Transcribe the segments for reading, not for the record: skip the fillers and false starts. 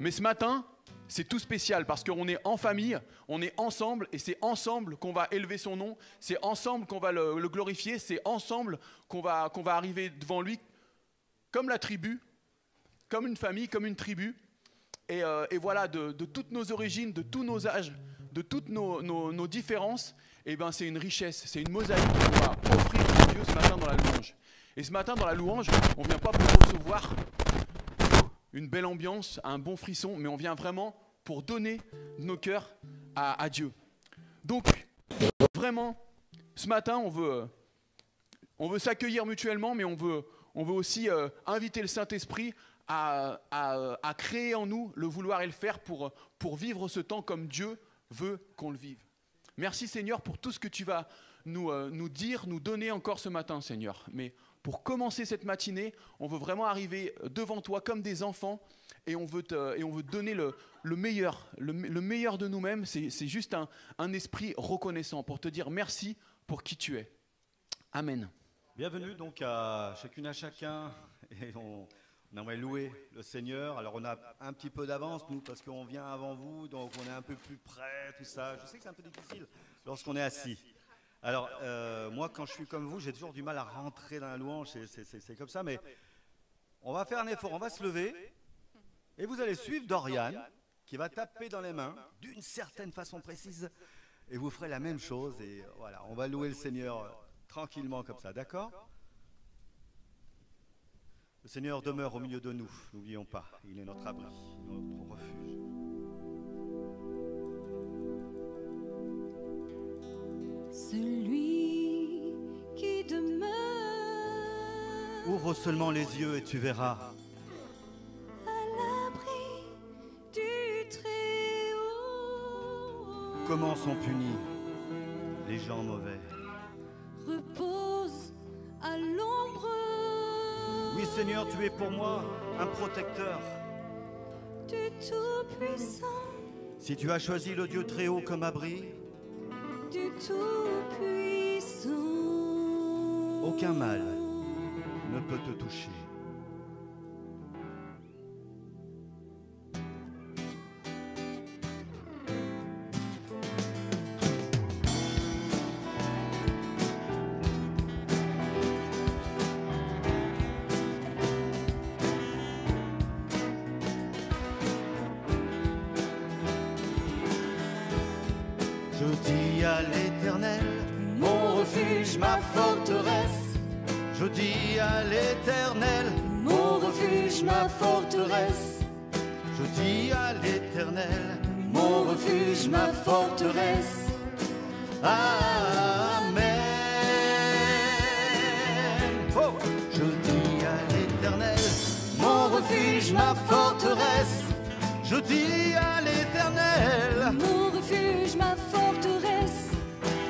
Mais ce matin, c'est tout spécial parce qu'on est en famille, on est ensemble et c'est ensemble qu'on va élever son nom, c'est ensemble qu'on va le glorifier, c'est ensemble qu'on va arriver devant lui comme la tribu, comme une famille, comme une tribu. Et voilà, de toutes nos origines, de tous nos âges, de toutes nos différences, et ben c'est une richesse, c'est une mosaïque qu'on va offrir à Dieu ce matin dans la louange. Et ce matin dans la louange, on ne vient pas pour recevoir une belle ambiance, un bon frisson, mais on vient vraiment pour donner nos cœurs à Dieu. Donc, vraiment, ce matin, on veut s'accueillir mutuellement, mais on veut aussi inviter le Saint-Esprit à créer en nous le vouloir et le faire pour vivre ce temps comme Dieu veut qu'on le vive. Merci Seigneur pour tout ce que tu vas nous dire, nous donner encore ce matin, Seigneur. Mais pour commencer cette matinée, on veut vraiment arriver devant toi comme des enfants et on veut donner le meilleur de nous-mêmes. C'est juste un esprit reconnaissant pour te dire merci pour qui tu es. Amen. Bienvenue donc à chacune à chacun. Et on aimerait louer le Seigneur. Alors on a un petit peu d'avance nous parce qu'on vient avant vous, donc on est un peu plus près, tout ça. Je sais que c'est un peu difficile lorsqu'on est assis. Alors moi quand je suis comme vous, j'ai toujours du mal à rentrer dans la louange, c'est comme ça, mais on va faire un effort, on va se lever et vous allez suivre Dorian qui va taper dans les mains d'une certaine façon précise et vous ferez la même chose et voilà, on va louer le Seigneur tranquillement comme ça, d'accord ? Le Seigneur demeure au milieu de nous, n'oublions pas, il est notre abri, notre refuge. Celui qui demeure. Ouvre seulement les yeux et tu verras. À l'abri du Très-Haut. Comment sont punis les gens mauvais. Repose à l'ombre. Oui Seigneur, tu es pour moi un protecteur. Du Tout-Puissant. Si tu as choisi le Dieu très haut comme abri, Du Tout-Puissant. aucun mal ne peut te toucher. Je dis à l'Éternel, Mon refuge, ma forteresse. je dis à l'Éternel, Mon refuge, ma forteresse. je dis à l'Éternel, Mon refuge, ma forteresse. Amen. Oh. Je dis à l'Éternel, Mon refuge, ma forteresse. je dis à l'Éternel, Mon refuge, ma forteresse.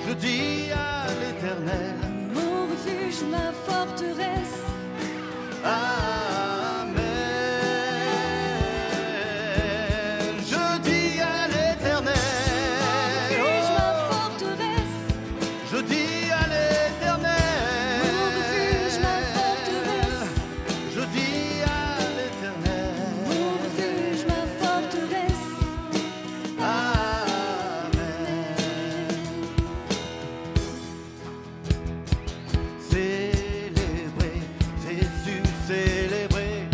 je dis à l'Éternel, Mon refuge, ma forteresse. Amen. Je dis à l'Éternel, Refuge, ma forteresse. je dis à l'Éternel, Mon refuge, ma forteresse. je dis à l'Éternel, Mon refuge, ma forteresse. Amen. Célébrez Jésus, célébrez.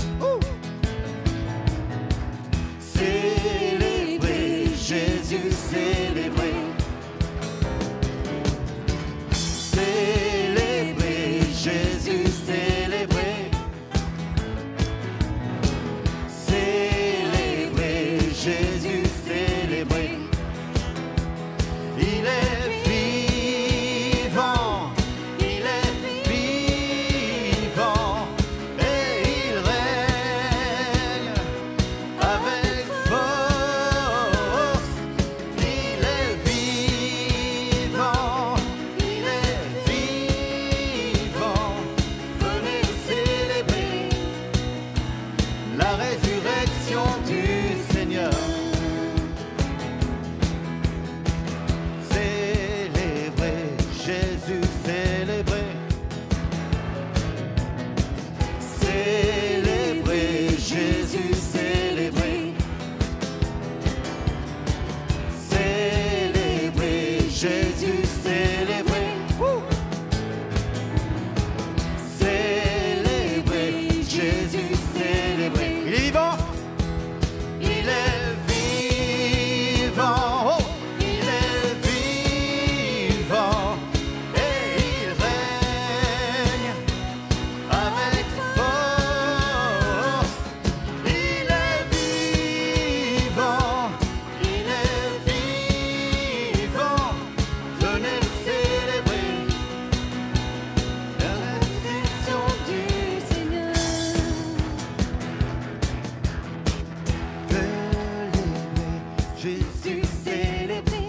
Célébrez Jésus, célébrez. Célébrez Jésus, célébrez. Célébrez Jésus, célébrez. Il est vivant, il est vivant et il règne avec force. Il est vivant.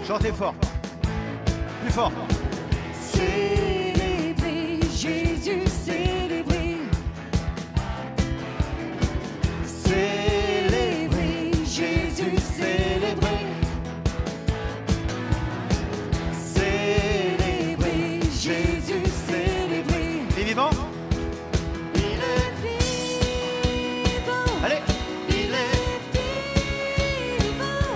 Chantez fort. Plus fort. Célébrer Jésus, célébrer. Célébrer Jésus, célébrer. Célébrer Jésus, célébrer. Les vivants. Il est vivant. Allez. Il est vivant.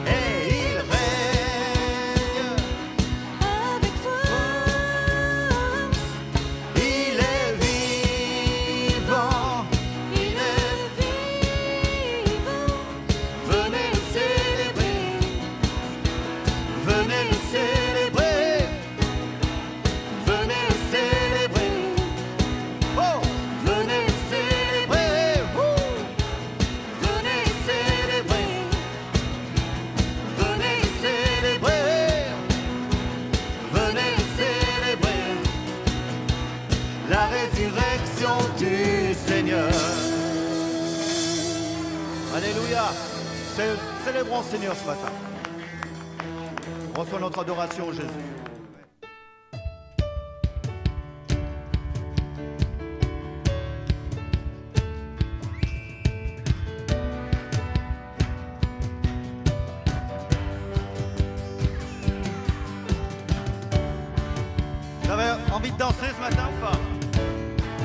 Et il règne. Avec force. Il est vivant. Il est vivant. Venez le célébrer. Venez le célébrer. Venez le célébrer. Oh, venez le célébrer. Venez célébrer. Venez le célébrer. Venez le célébrer. La résurrection du Seigneur. Alléluia. Célébrons le Seigneur ce matin. Reçois notre adoration, Jésus. Vous avez envie de danser ce matin ou pas?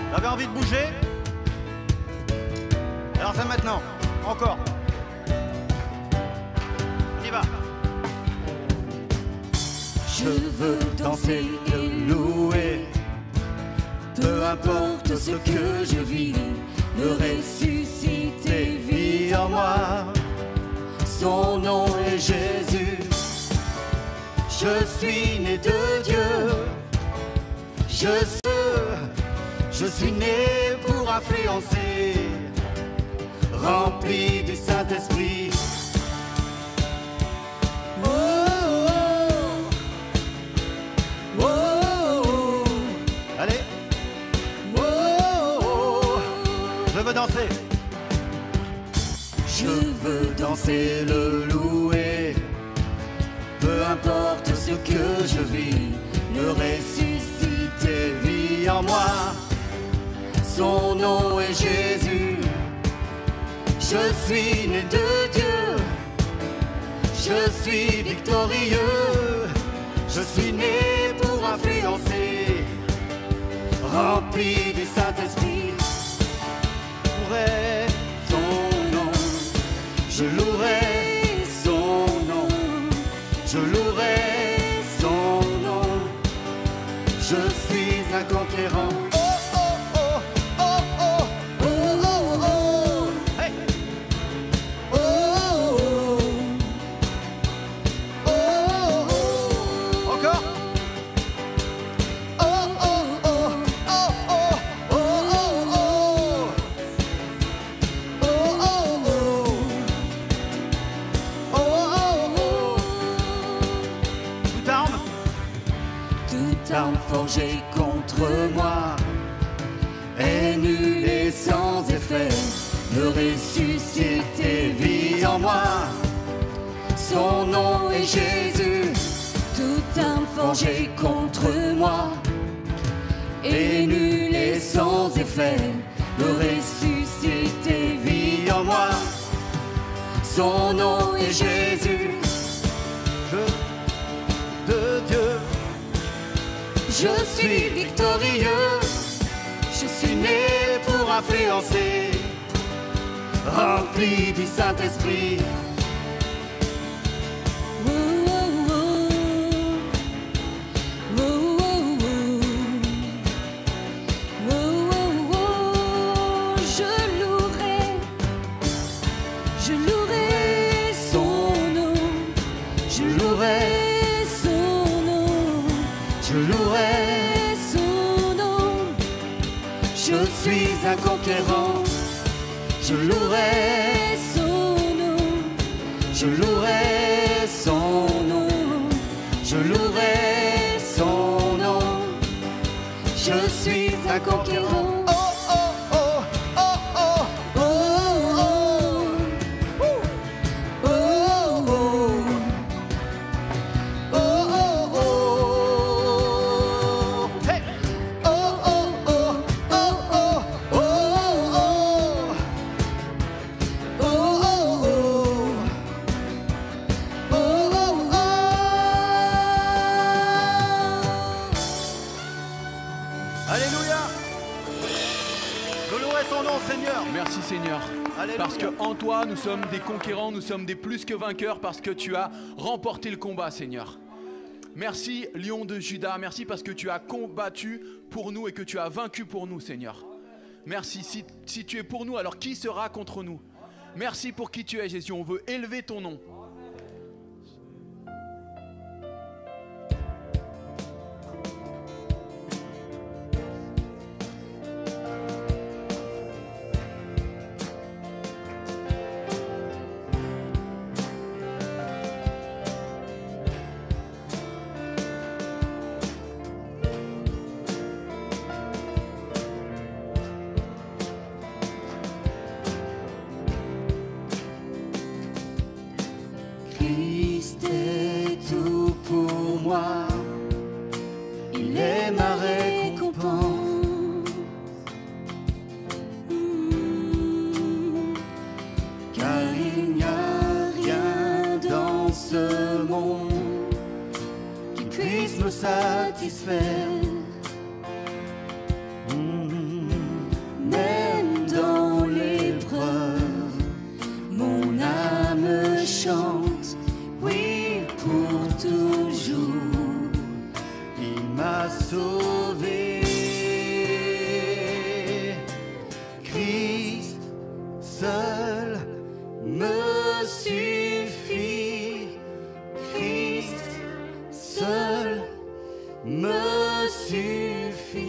Vous avez envie de bouger? Alors c'est maintenant. Encore. On y va. Je veux danser et louer. Peu importe ce que je vis, le ressuscité vit en moi. Son nom est Jésus. Je suis né de Dieu. Je suis né pour influencer, rempli du Saint-Esprit. Oh, oh, oh, oh. Allez. Oh, oh, Je veux danser. je veux danser, le louer. Peu importe ce que je vis, le ressuscité vit en moi. Son nom est Jésus. Je suis né de Dieu. Je suis victorieux. Je suis né pour influencer, rempli du Saint-Esprit. Pourrais. Son nom, je louerai son nom. Je louerai son nom. Je suis un conquérant. Oh, oh, oh, oh, oh. Oh, oh, oh. Hey. Oh, oh, oh. Oh, oh. Encore. Oh, oh, oh. Oh, oh. Oh, oh, oh. Oh, oh, oh. Oh, oh, oh. Toute arme. Toute arme forgée contre moi est nulle et sans effet. Le ressuscité vit en moi. Son nom est Jésus. Toute arme forgée contre moi est nulle et sans effet. Le ressuscité vit en moi. Son nom est Jésus. De Dieu. Je suis victorieux. Je suis né pour influencer, rempli du Saint-Esprit. Oh, oh, oh. Oh, oh, oh. Oh, oh, oh. Je louerai son nom. Je louerai son nom. Je louerai son nom. Je suis un conquérant. Je louerai son nom. Je louerai son nom. Je louerai son nom. Je suis un conquérant. Oh, oh, oh, oh, oh. Oh, oh, oh, oh, Merci Seigneur. Alléluia. Parce qu'en toi, nous sommes des conquérants, nous sommes des plus que vainqueurs parce que tu as remporté le combat, Seigneur. Merci, Lion de Juda. Merci parce que tu as combattu pour nous et que tu as vaincu pour nous, Seigneur. Merci. Si tu es pour nous, alors qui sera contre nous? Merci pour qui tu es, Jésus. On veut élever ton nom. Christ est tout pour moi, il est ma récompense. Car il n'y a rien dans ce monde qui puisse me satisfaire. Même dans l'épreuve, mon âme chante, oui, pour toujours. Il m'a sauvé. Christ seul me suffit. Christ seul me suffit.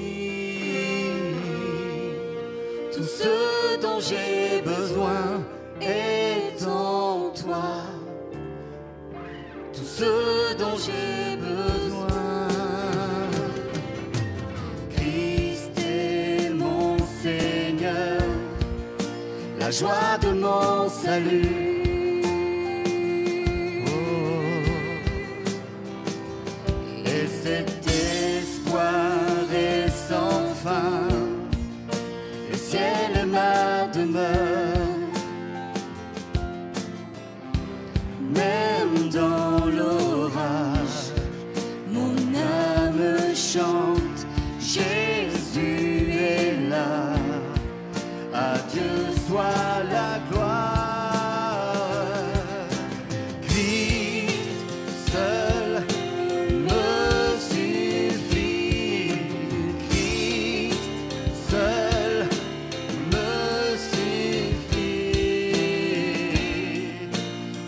Tout ce dont j'ai besoin est en toi. Tout ce dont j'ai besoin. Christ est mon Seigneur, la joie de mon salut. Et cet espoir est sans fin, le ciel est ma demeure. Même dans l'orage, mon âme chante, Jésus est là. À Dieu soit la gloire. Christ seul me suffit. Christ seul me suffit.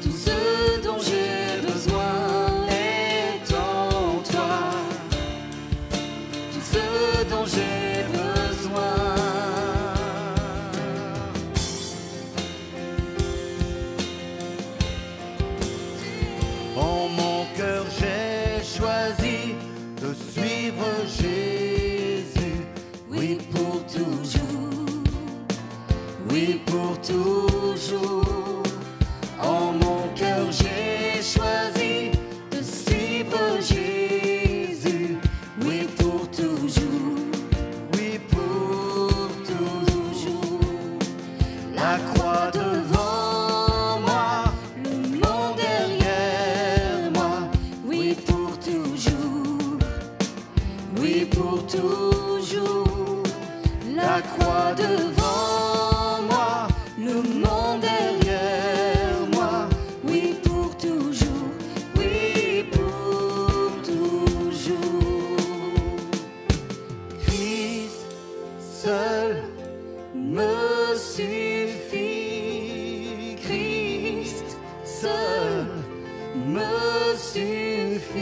Tout ce dont j'ai besoin est en toi. Tout ce dont j'ai besoin. En mon cœur, j'ai choisi de suivre Jésus. Oui, pour toujours. Oui, pour toujours. En mon cœur, j'ai choisi de suivre Jésus. Oui, pour toujours. Oui, pour Toujours. La croix devant moi, le monde derrière moi. Oui, pour toujours. Oui, pour toujours. La croix devant moi, le monde derrière moi. Oui, pour toujours. Oui, pour toujours. Christ seul me suffit. Christ seul me suffit.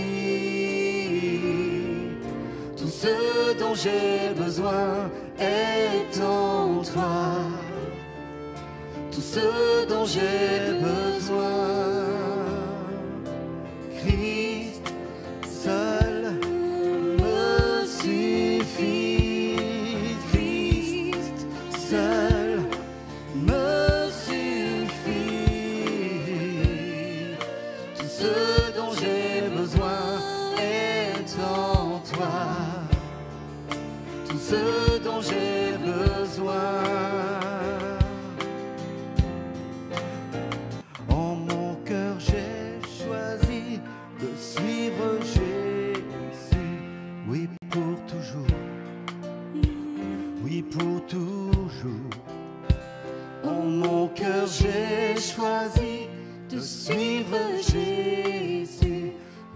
Tout ce dont j'ai besoin est en toi. Tout ce dont j'ai besoin. Christ seul me suffit. Christ seul me suffit. Tout ce dont j'ai besoin est en toi. Tout ce dont j'ai besoin. En mon cœur, j'ai choisi de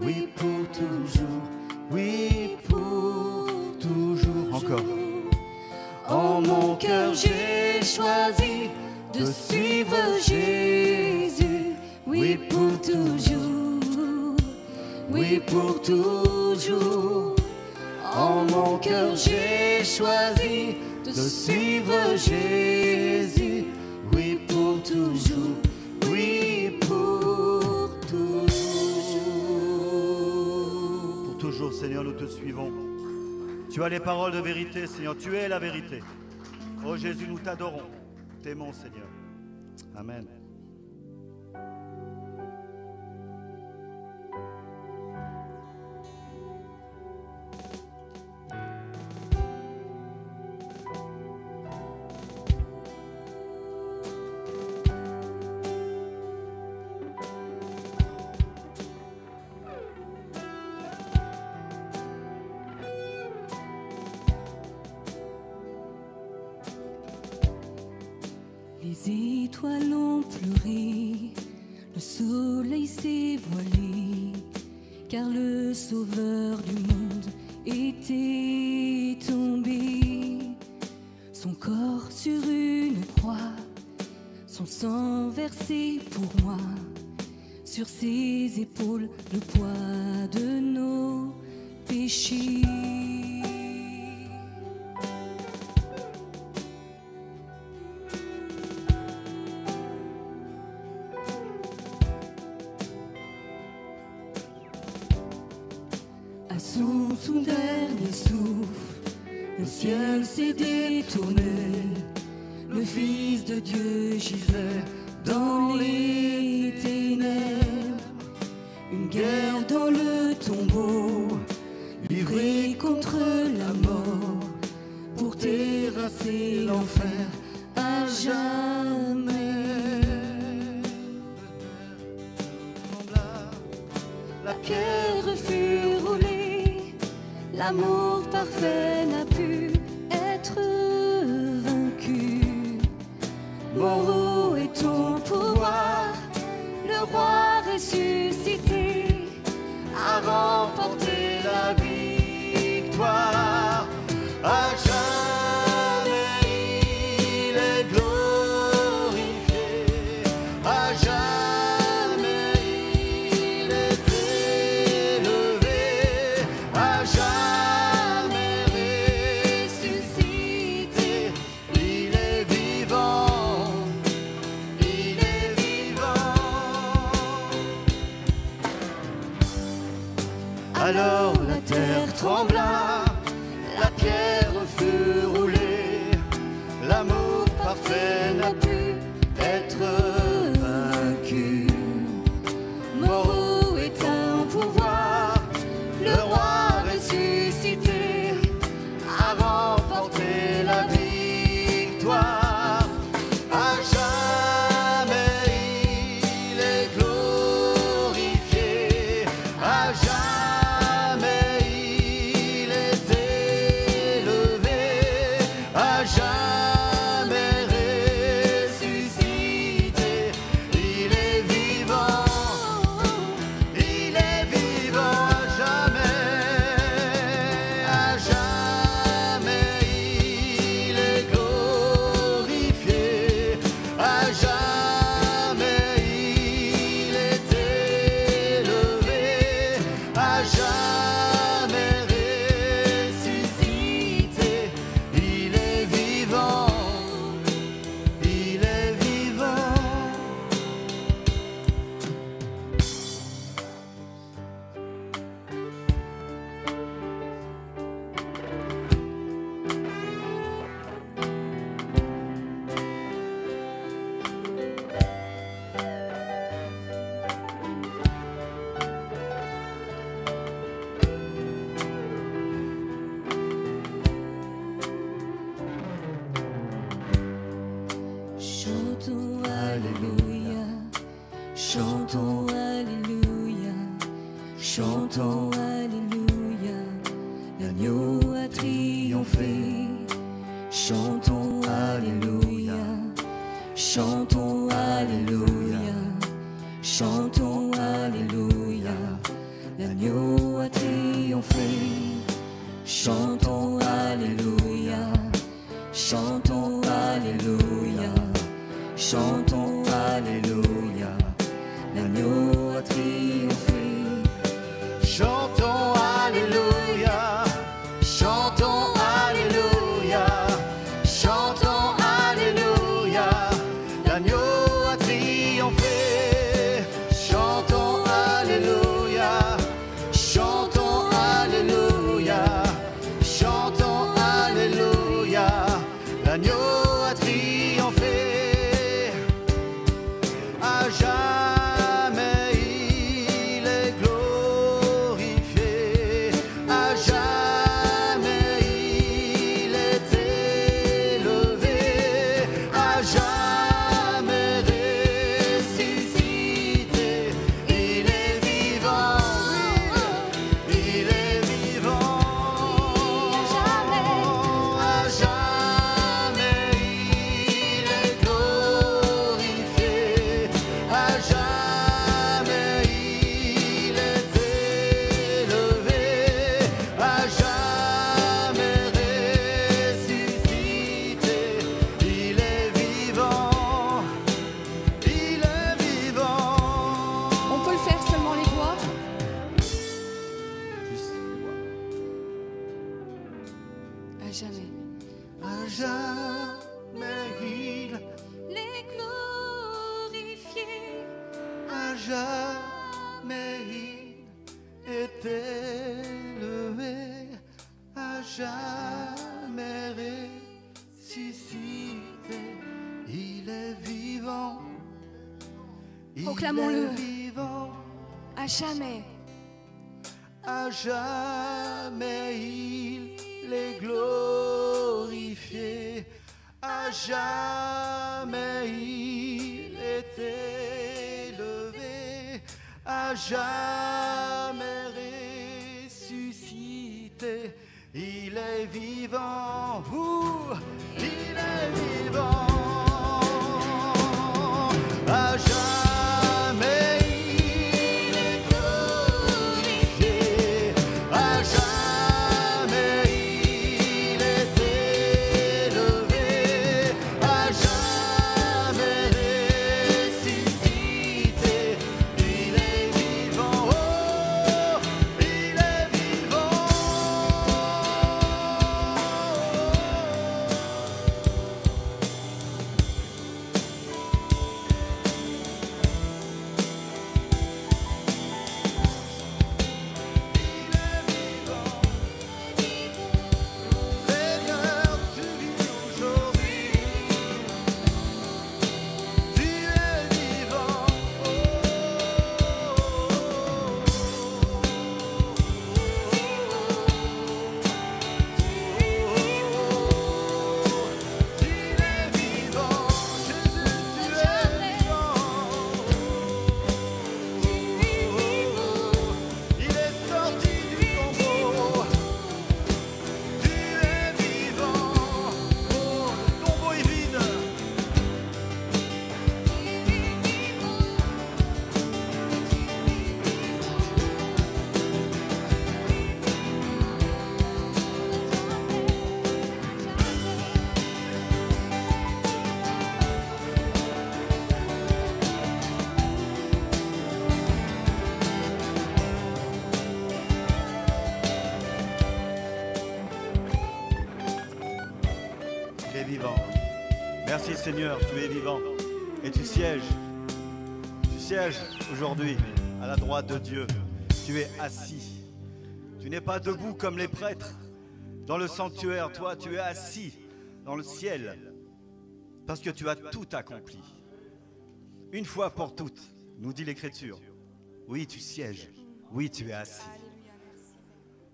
oui pour toujours, oui pour toujours. Encore. En mon cœur j'ai choisi de suivre Jésus, oui pour toujours, oui pour toujours. En mon cœur j'ai choisi de suivre Jésus, oui pour toujours, oui pour toujours. Pour toujours, Seigneur, nous te suivons. Tu as les paroles de vérité, Seigneur. Tu es la vérité. Oh Jésus, nous t'adorons. T'aimons, Seigneur. Amen. Les étoiles ont pleuré, le soleil s'est voilé, car le sauveur du monde était tombé. Son corps sur une croix, son sang versé pour moi, sur ses épaules le poids de nos péchés. À son tout dernier souffle, le ciel s'est détourné, le Fils de Dieu gisait dans les ténèbres. Une guerre dans le tombeau, livrée contre la mort, pour terrasser l'enfer à jamais. La pierre fut roulée, l'amour parfait n'a pu être vaincu. Mort est ton pouvoir, le roi ressuscité a remporté la victoire. À jamais il est glorifié, à jamais il est élevé, à jamais ressuscité. Il est vivant, il est vivant. Alors la terre trembla, la pierre fut roulée, l'amour parfait n'a pu être vaincu. Mort est un pouvoir, le roi ressuscité a remporté la victoire. À jamais il est glorifié, à jamais il est élevé, à jamais ressuscité. Il est vivant, il est vivant à jamais il est glorifié, à jamais il est élevé, à jamais ressuscité. Il est vivant, il est vivant. Chantons Alléluia, chantons Alléluia, chantons Alléluia, l'agneau a triomphé. Chantons Alléluia, chantons Alléluia, chantons Alléluia, l'agneau a triomphé. Chantons Alléluia, chantons Alléluia, chantons Alléluia, l'agneau a triomphé. Chantons Alléluia, chantons Alléluia, chantons Alléluia, l'agneau a triomphé. Chantons Alléluia, chantons Alléluia, chantons Alléluia, l'agneau a triomphé. À jamais il est glorifié, à jamais il est élevé, à jamais ressuscité. Il est vivant, il est vivant. À jamais il est glorifié, à jamais il est élevé, à jamais ressuscité. Il est vivant, il est vivant. On peut le faire seulement les voix. Juste les voix. À jamais. À jamais il, Les glorifiés, à jamais il est élevé, à jamais ressuscité. Il est vivant, il Proclamons-le. est vivant, À jamais. à jamais il est glorifié, à jamais il est élevé, à jamais ressuscité. Il est vivant, il est vivant. À jamais il est glorifié, à jamais il est élevé, à jamais ressuscité. Il est vivant, oh, il est vivant. Seigneur, tu vis aujourd'hui, tu es vivant, tu es vivant, Jésus, tu es vivant, il est sorti du tombeau. Tu es vivant, oh, le tombeau est vide. Il est vivant. Merci Seigneur, tu es vivant. Et tu sièges aujourd'hui à la droite de Dieu. Tu es assis. Tu n'es pas debout comme les prêtres dans le sanctuaire. Toi, tu es assis dans le ciel parce que tu as tout accompli. Une fois pour toutes, nous dit l'Écriture. Oui, tu sièges. Oui, tu es assis.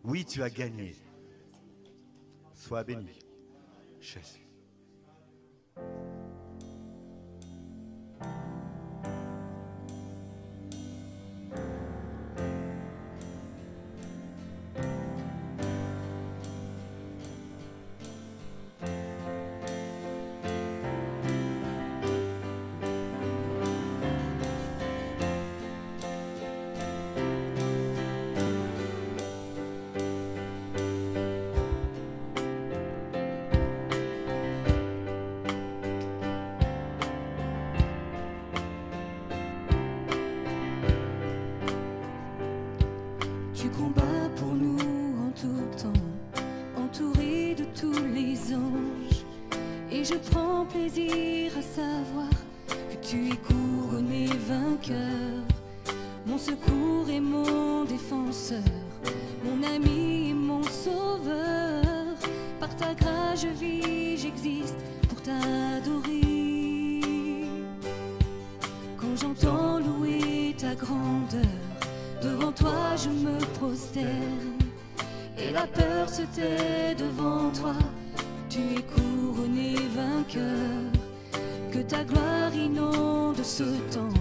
Oui, tu as gagné. Sois béni, Jésus. Tu combats pour nous en tout temps, entouré de tous les anges. Et je prends plaisir à savoir que tu es couronné vainqueur. Mon secours et mon défenseur, mon ami et mon sauveur. Par ta grâce je vis, j'existe pour t'adorer. Quand j'entends louer ta grandeur, devant toi je me prosterne. Et la peur se tait devant toi, tu es couronné vainqueur. Que ta gloire inonde ce temple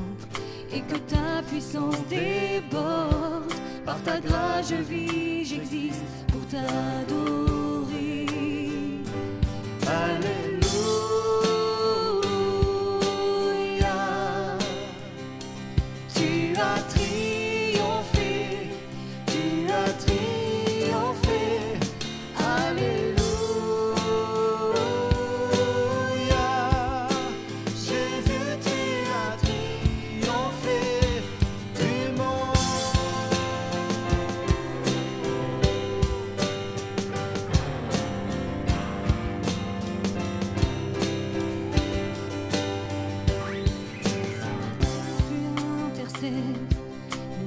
et que ta puissance déborde. Par ta grâce je vis, j'existe pour t'adorer. Alléluia. Tu as triomphé, tu as triomphé. Alléluia. Jésus, tu as triomphé du monde. Tu intercèdes,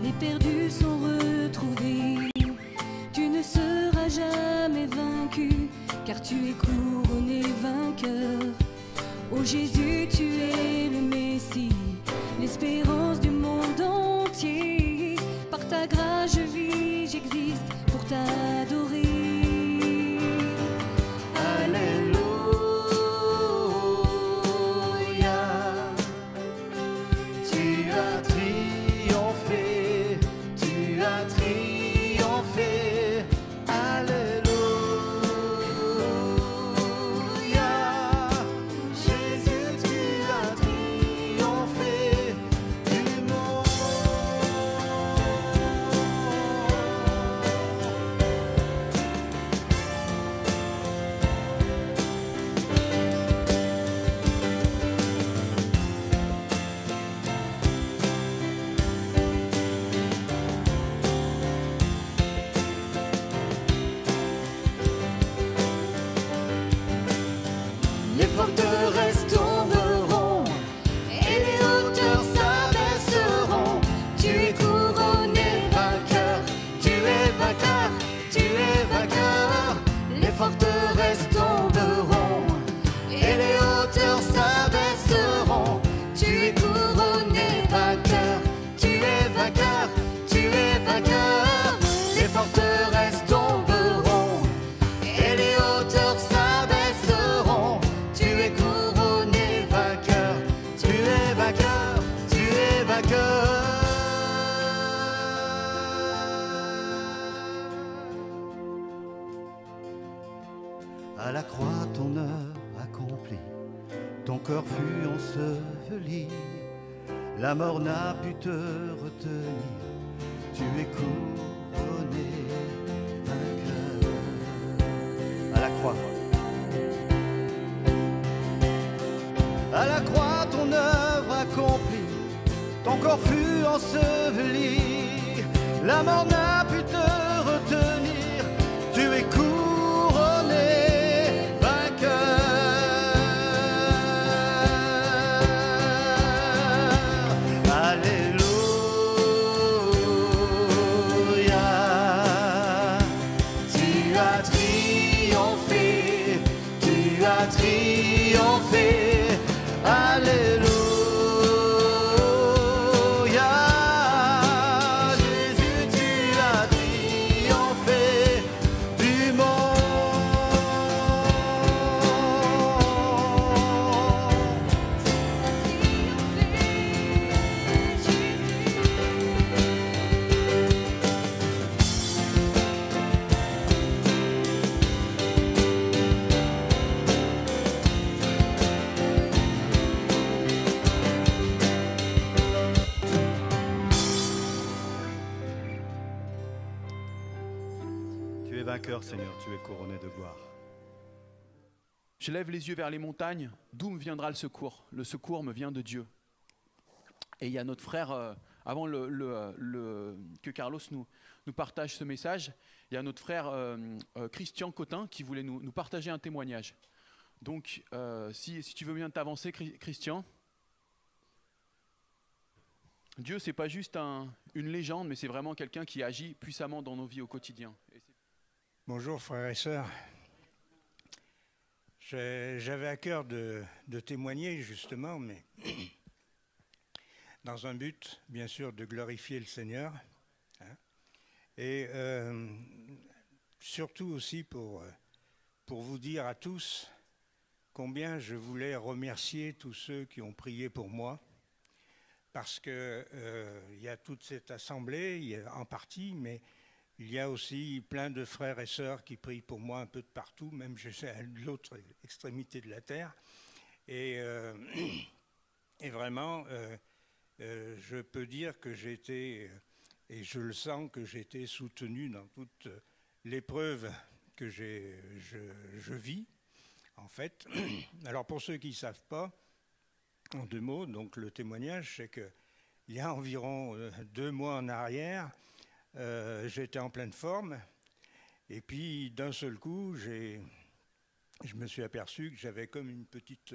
les perdus sont retrouvés. Tu ne seras jamais vaincu, car tu es couronné vainqueur. Ô Jésus, tu es le Messie, l'espérance du monde entier. Par ta grâce je vis, j'existe pour t'adorer. Alléluia. Tu as triomphé, tu as triomphé. Alléluia. Jésus, tu as triomphé du monde. Les forteresses tomberont et les hauteurs s'abaisseront. Tu es couronné vainqueur, tu es vainqueur, tu es vainqueur. Les forteresses tomberont et les hauteurs s'abaisseront. Tu es couronné vainqueur, tu es vainqueur, tu es vainqueur. Les forteresses tomberont et les hauteurs s'abaisseront. Tu es couronné vainqueur, tu es vainqueur, tu es vainqueur. À la croix, ton œuvre accomplie, ton corps fut enseveli. La mort n'a pu te retenir, tu es couronné vainqueur. À la croix. À la croix, ton œuvre accomplie, ton corps fut enseveli. La mort n'a pu te retenir, tu es couronné vainqueur. Alléluia. Tu as triomphé, tu as triomphé. Alléluia. Jésus, tu as triomphé du monde. Tu es vainqueur, Seigneur, tu es couronné de gloire. Je lève les yeux vers les montagnes. D'où me viendra le secours? Le secours me vient de Dieu. Et il y a notre frère avant que Carlos nous partage ce message, il y a notre frère Christian Cotin qui voulait nous partager un témoignage. Donc, si tu veux bien t'avancer, Christian. Dieu, c'est pas juste une légende, mais c'est vraiment quelqu'un qui agit puissamment dans nos vies au quotidien. Bonjour frères et sœurs. J'avais à cœur de témoigner justement, mais dans un but, bien sûr, de glorifier le Seigneur, hein, et surtout aussi pour vous dire à tous combien je voulais remercier tous ceux qui ont prié pour moi, parce que il y a toute cette assemblée, en partie, mais il y a aussi plein de frères et sœurs qui prient pour moi un peu de partout, même je sais à l'autre extrémité de la terre. Et vraiment, je peux dire que j'ai été, et je le sens, que j'ai été soutenu dans toute l'épreuve que je vis, en fait. Alors pour ceux qui ne savent pas, en 2 mots, donc le témoignage, c'est qu'il y a environ 2 mois en arrière, j'étais en pleine forme, et puis d'un seul coup, je me suis aperçu que j'avais comme une petite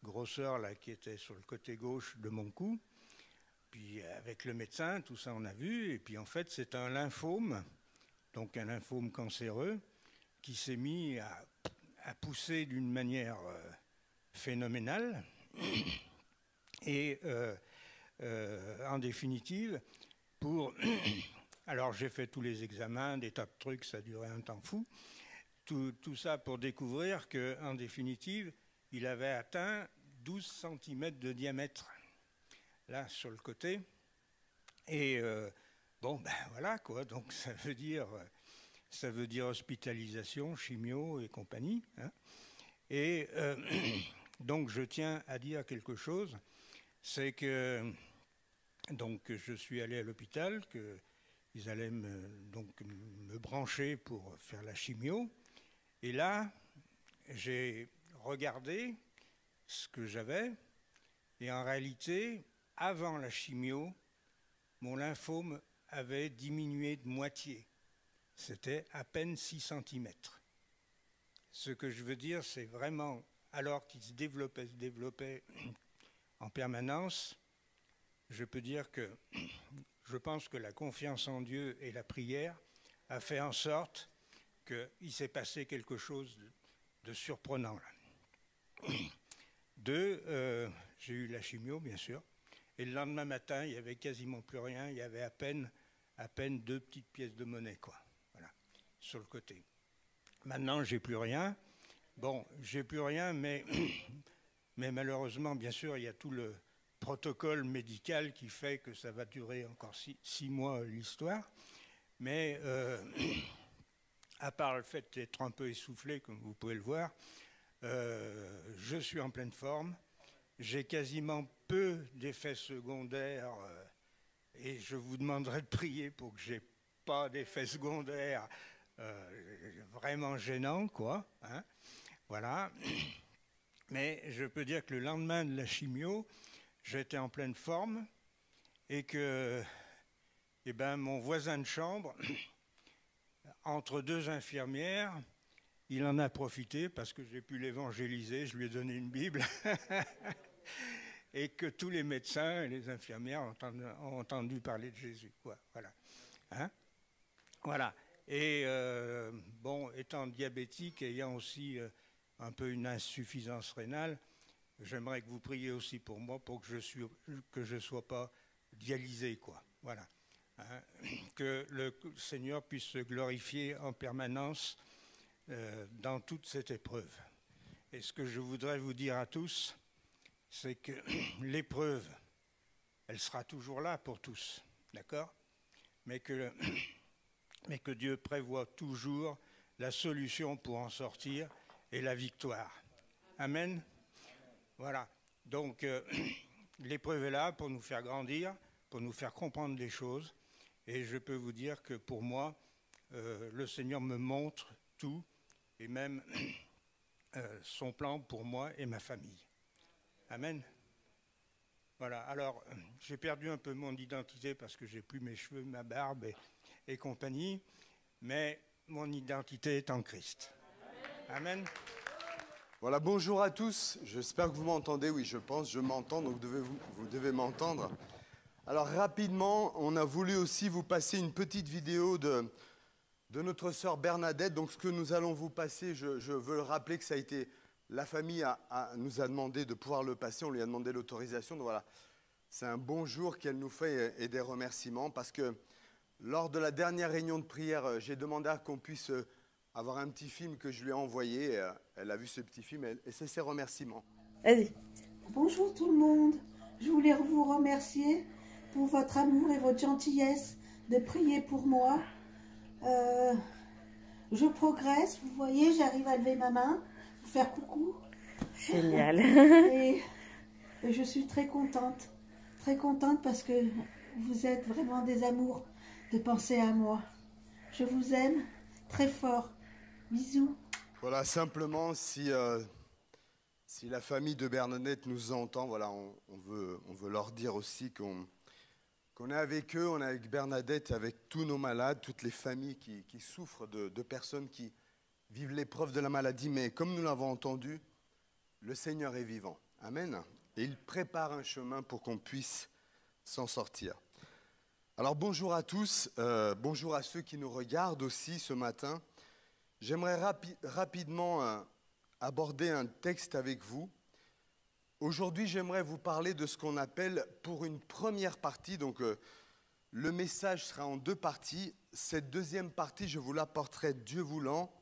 grosseur là, qui était sur le côté gauche de mon cou. Puis avec le médecin, tout ça on a vu, et puis en fait c'est un lymphome, donc un lymphome cancéreux, qui s'est mis à pousser d'une manière phénoménale. Et en définitive, alors j'ai fait tous les examens, des tas de trucs, ça a duré un temps fou. Tout ça pour découvrir qu'en définitive, il avait atteint 12 cm de diamètre, là, sur le côté. Et bon, ben voilà, quoi. Donc ça veut dire hospitalisation, chimio et compagnie, hein. Et donc je tiens à dire quelque chose, c'est que donc je suis allé à l'hôpital, qu'ils allaient me brancher pour faire la chimio, et là j'ai regardé ce que j'avais, et en réalité, avant la chimio, mon lymphome avait diminué de moitié, c'était à peine 6 cm. Ce que je veux dire, c'est vraiment, alors qu'il se développait en permanence, je peux dire que je pense que la confiance en Dieu et la prière a fait en sorte qu'il s'est passé quelque chose de surprenant. J'ai eu la chimio, bien sûr, et le lendemain matin, il n'y avait quasiment plus rien, il y avait à peine 2 petites pièces de monnaie, quoi, voilà, sur le côté. Maintenant, j'ai plus rien. Bon, j'ai plus rien, mais malheureusement, bien sûr, il y a tout le protocole médical qui fait que ça va durer encore 6 mois l'histoire. Mais à part le fait d'être un peu essoufflé, comme vous pouvez le voir, je suis en pleine forme. J'ai quasiment peu d'effets secondaires et je vous demanderai de prier pour que je n'ai pas d'effets secondaires vraiment gênants, quoi, hein, voilà. Mais je peux dire que le lendemain de la chimio, j'étais en pleine forme et que mon voisin de chambre, entre 2 infirmières, il en a profité parce que j'ai pu l'évangéliser, je lui ai donné une Bible, et que tous les médecins et les infirmières ont entendu parler de Jésus, quoi, voilà. Hein, voilà. Et bon, étant diabétique, ayant aussi un peu une insuffisance rénale, j'aimerais que vous priez aussi pour moi, pour que je ne sois pas dialysé, quoi. Voilà. Hein, que le Seigneur puisse se glorifier en permanence dans toute cette épreuve. Et ce que je voudrais vous dire à tous, c'est que l'épreuve, elle sera toujours là pour tous, d'accord ? Mais que Dieu prévoit toujours la solution pour en sortir et la victoire. Amen. Voilà. Donc, l'épreuve est là pour nous faire grandir, pour nous faire comprendre des choses. Et je peux vous dire que pour moi, le Seigneur me montre tout, et même son plan pour moi et ma famille. Amen. Voilà, alors j'ai perdu un peu mon identité parce que j'ai plus mes cheveux, ma barbe et compagnie, mais mon identité est en Christ. Amen. Voilà, bonjour à tous. J'espère que vous m'entendez. Oui, je pense, je m'entends, donc vous devez m'entendre. Alors rapidement, on a voulu aussi vous passer une petite vidéo de notre sœur Bernadette. Donc ce que nous allons vous passer, je veux le rappeler que ça a été... La famille nous a demandé de pouvoir le passer, on lui a demandé l'autorisation. Donc voilà, c'est un bonjour qu'elle nous fait et des remerciements parce que lors de la dernière réunion de prière, j'ai demandé à qu'on puisse avoir un petit film que je lui ai envoyé. Elle a vu ce petit film et c'est ses remerciements. Vas-y. Bonjour tout le monde. Je voulais vous remercier pour votre amour et votre gentillesse de prier pour moi. Je progresse, vous voyez, j'arrive à lever ma main. Faire coucou. Génial. Et je suis très contente parce que vous êtes vraiment des amours de penser à moi. Je vous aime très fort. Bisous. Voilà, simplement, si la famille de Bernadette nous entend, voilà, on veut leur dire aussi qu'on est avec eux, on est avec Bernadette, avec tous nos malades, toutes les familles qui souffrent de personnes qui vivent l'épreuve de la maladie, mais comme nous l'avons entendu, le Seigneur est vivant. Amen. Et il prépare un chemin pour qu'on puisse s'en sortir. Alors bonjour à tous, bonjour à ceux qui nous regardent aussi ce matin. J'aimerais rapidement aborder un texte avec vous. Aujourd'hui, j'aimerais vous parler de ce qu'on appelle pour une première partie, donc le message sera en deux parties. Cette deuxième partie, je vous l'apporterai, Dieu voulant,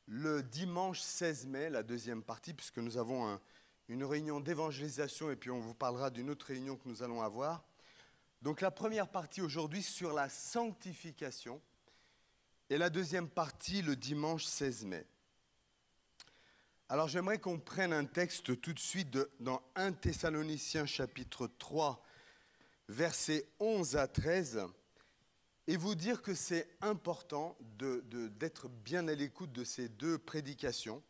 le dimanche 16 mai, la deuxième partie, puisque nous avons une réunion d'évangélisation et puis on vous parlera d'une autre réunion que nous allons avoir. Donc la première partie aujourd'hui sur la sanctification et la deuxième partie le dimanche 16 mai. Alors j'aimerais qu'on prenne un texte tout de suite dans 1 Thessaloniciens chapitre 3, versets 11 à 13. Et vous dire que c'est important d'être bien à l'écoute de ces deux prédications,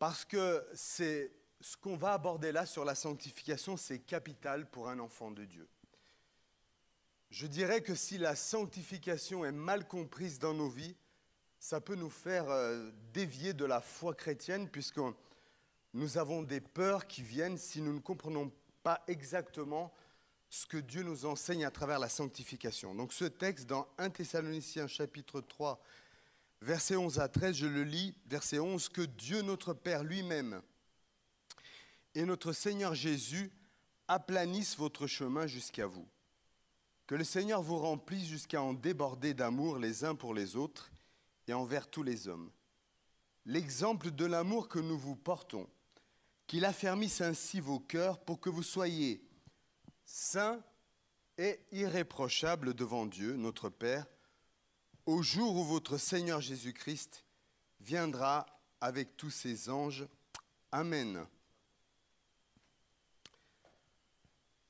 parce que c'est ce qu'on va aborder là sur la sanctification, c'est capital pour un enfant de Dieu. Je dirais que si la sanctification est mal comprise dans nos vies, ça peut nous faire dévier de la foi chrétienne, puisque nous avons des peurs qui viennent si nous ne comprenons pas exactement ce que Dieu nous enseigne à travers la sanctification. Donc ce texte dans 1 Thessaloniciens chapitre 3, versets 11 à 13, je le lis, verset 11, « Que Dieu notre Père lui-même et notre Seigneur Jésus aplanissent votre chemin jusqu'à vous. Que le Seigneur vous remplisse jusqu'à en déborder d'amour les uns pour les autres et envers tous les hommes. L'exemple de l'amour que nous vous portons, qu'il affermisse ainsi vos cœurs pour que vous soyez saint et irréprochable devant Dieu, notre Père, au jour où votre Seigneur Jésus-Christ viendra avec tous ses anges. Amen. »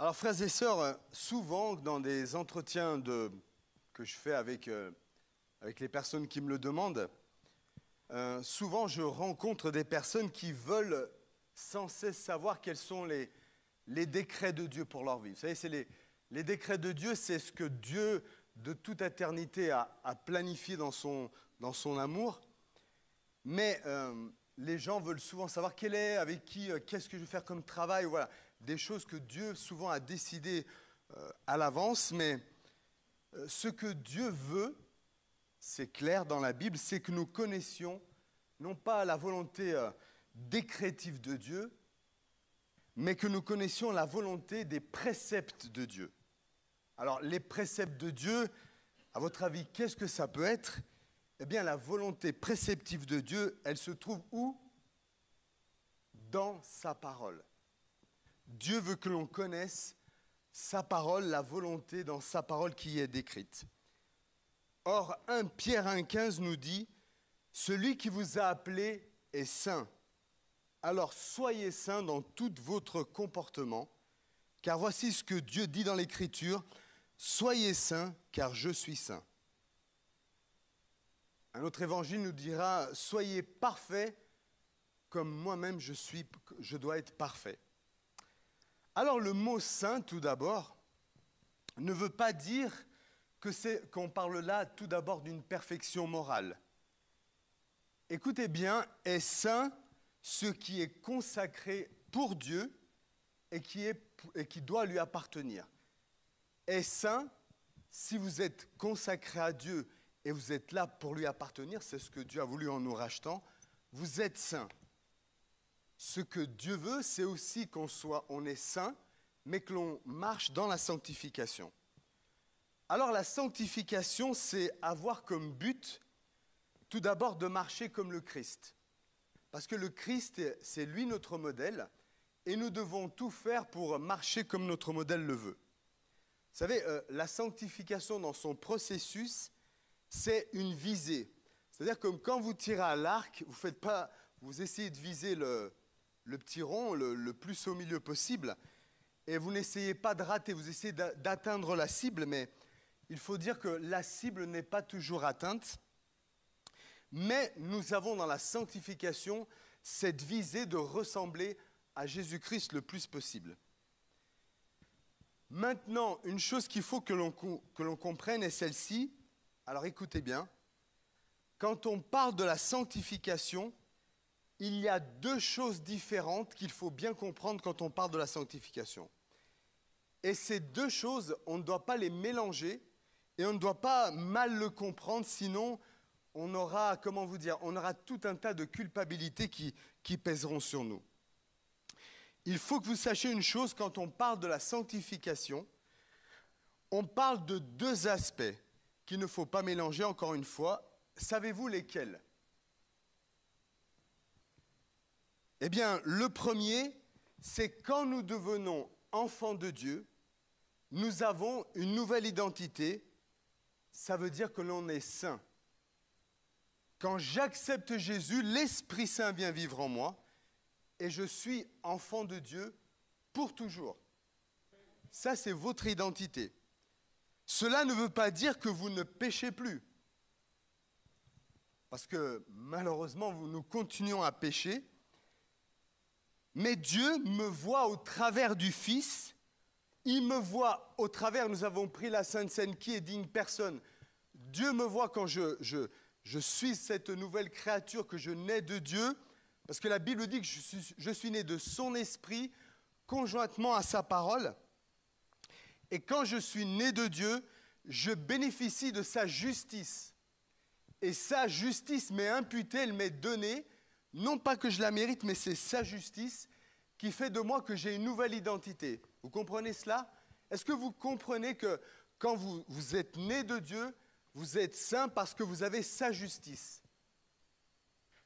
Alors, frères et sœurs, souvent dans des entretiens que je fais avec les personnes qui me le demandent, souvent je rencontre des personnes qui veulent sans cesse savoir quels sont les décrets de Dieu pour leur vie. Vous savez, c'est les décrets de Dieu, c'est ce que Dieu, de toute éternité, a planifié dans son amour. Mais les gens veulent souvent savoir quel est, avec qui, qu'est-ce que je vais faire comme travail. Voilà, des choses que Dieu souvent a décidées à l'avance. Mais ce que Dieu veut, c'est clair dans la Bible, c'est que nous connaissions non pas la volonté décrétive de Dieu, mais que nous connaissions la volonté des préceptes de Dieu. Alors, les préceptes de Dieu, à votre avis, qu'est-ce que ça peut être? Eh bien, la volonté préceptive de Dieu, elle se trouve où? Dans sa parole. Dieu veut que l'on connaisse sa parole, la volonté dans sa parole qui est décrite. Or, 1 Pierre 1,15 nous dit « Celui qui vous a appelé est saint. Alors soyez saints dans tout votre comportement, car voici ce que Dieu dit dans l'Écriture, soyez saints, car je suis saint. » Un autre évangile nous dira, soyez parfaits, comme moi-même je dois être parfait. Alors le mot saint, tout d'abord, ne veut pas dire qu'on parle là tout d'abord d'une perfection morale. Écoutez bien, est saint ce qui est consacré pour Dieu et qui doit lui appartenir. Est saint si vous êtes consacré à Dieu et vous êtes là pour lui appartenir, c'est ce que Dieu a voulu en nous rachetant, vous êtes saint. Ce que Dieu veut, c'est aussi on est saint, mais que l'on marche dans la sanctification. Alors la sanctification, c'est avoir comme but, tout d'abord, de marcher comme le Christ. Parce que le Christ, c'est lui notre modèle, et nous devons tout faire pour marcher comme notre modèle le veut. Vous savez, la sanctification dans son processus, c'est une visée. C'est-à-dire que quand vous tirez à l'arc, vous essayez de viser le petit rond le plus au milieu possible, et vous n'essayez pas de rater, vous essayez d'atteindre la cible, mais il faut dire que la cible n'est pas toujours atteinte. Mais nous avons dans la sanctification cette visée de ressembler à Jésus-Christ le plus possible. Maintenant, une chose qu'il faut que l'on comprenne est celle-ci. Alors écoutez bien. Quand on parle de la sanctification, il y a deux choses différentes qu'il faut bien comprendre quand on parle de la sanctification. Et ces deux choses, on ne doit pas les mélanger et on ne doit pas mal le comprendre, sinon on aura tout un tas de culpabilités qui pèseront sur nous. Il faut que vous sachiez une chose, quand on parle de la sanctification, on parle de deux aspects qu'il ne faut pas mélanger, encore une fois. Savez-vous lesquels? Eh bien, le premier, c'est quand nous devenons enfants de Dieu, nous avons une nouvelle identité, ça veut dire que l'on est saint. Quand j'accepte Jésus, l'Esprit Saint vient vivre en moi et je suis enfant de Dieu pour toujours. Ça, c'est votre identité. Cela ne veut pas dire que vous ne péchez plus. Parce que malheureusement, nous continuons à pécher. Mais Dieu me voit au travers du Fils. Il me voit au travers, nous avons pris la Sainte Seine, qui est digne personne. Dieu me voit quand je suis cette nouvelle créature, que je nais de Dieu, parce que la Bible dit que je suis né de son esprit, conjointement à sa parole. Et quand je suis né de Dieu, je bénéficie de sa justice. Et sa justice m'est imputée, elle m'est donnée, non pas que je la mérite, mais c'est sa justice qui fait de moi que j'ai une nouvelle identité. Vous comprenez cela? Est-ce que vous comprenez que quand vous êtes né de Dieu, vous êtes saint parce que vous avez sa justice?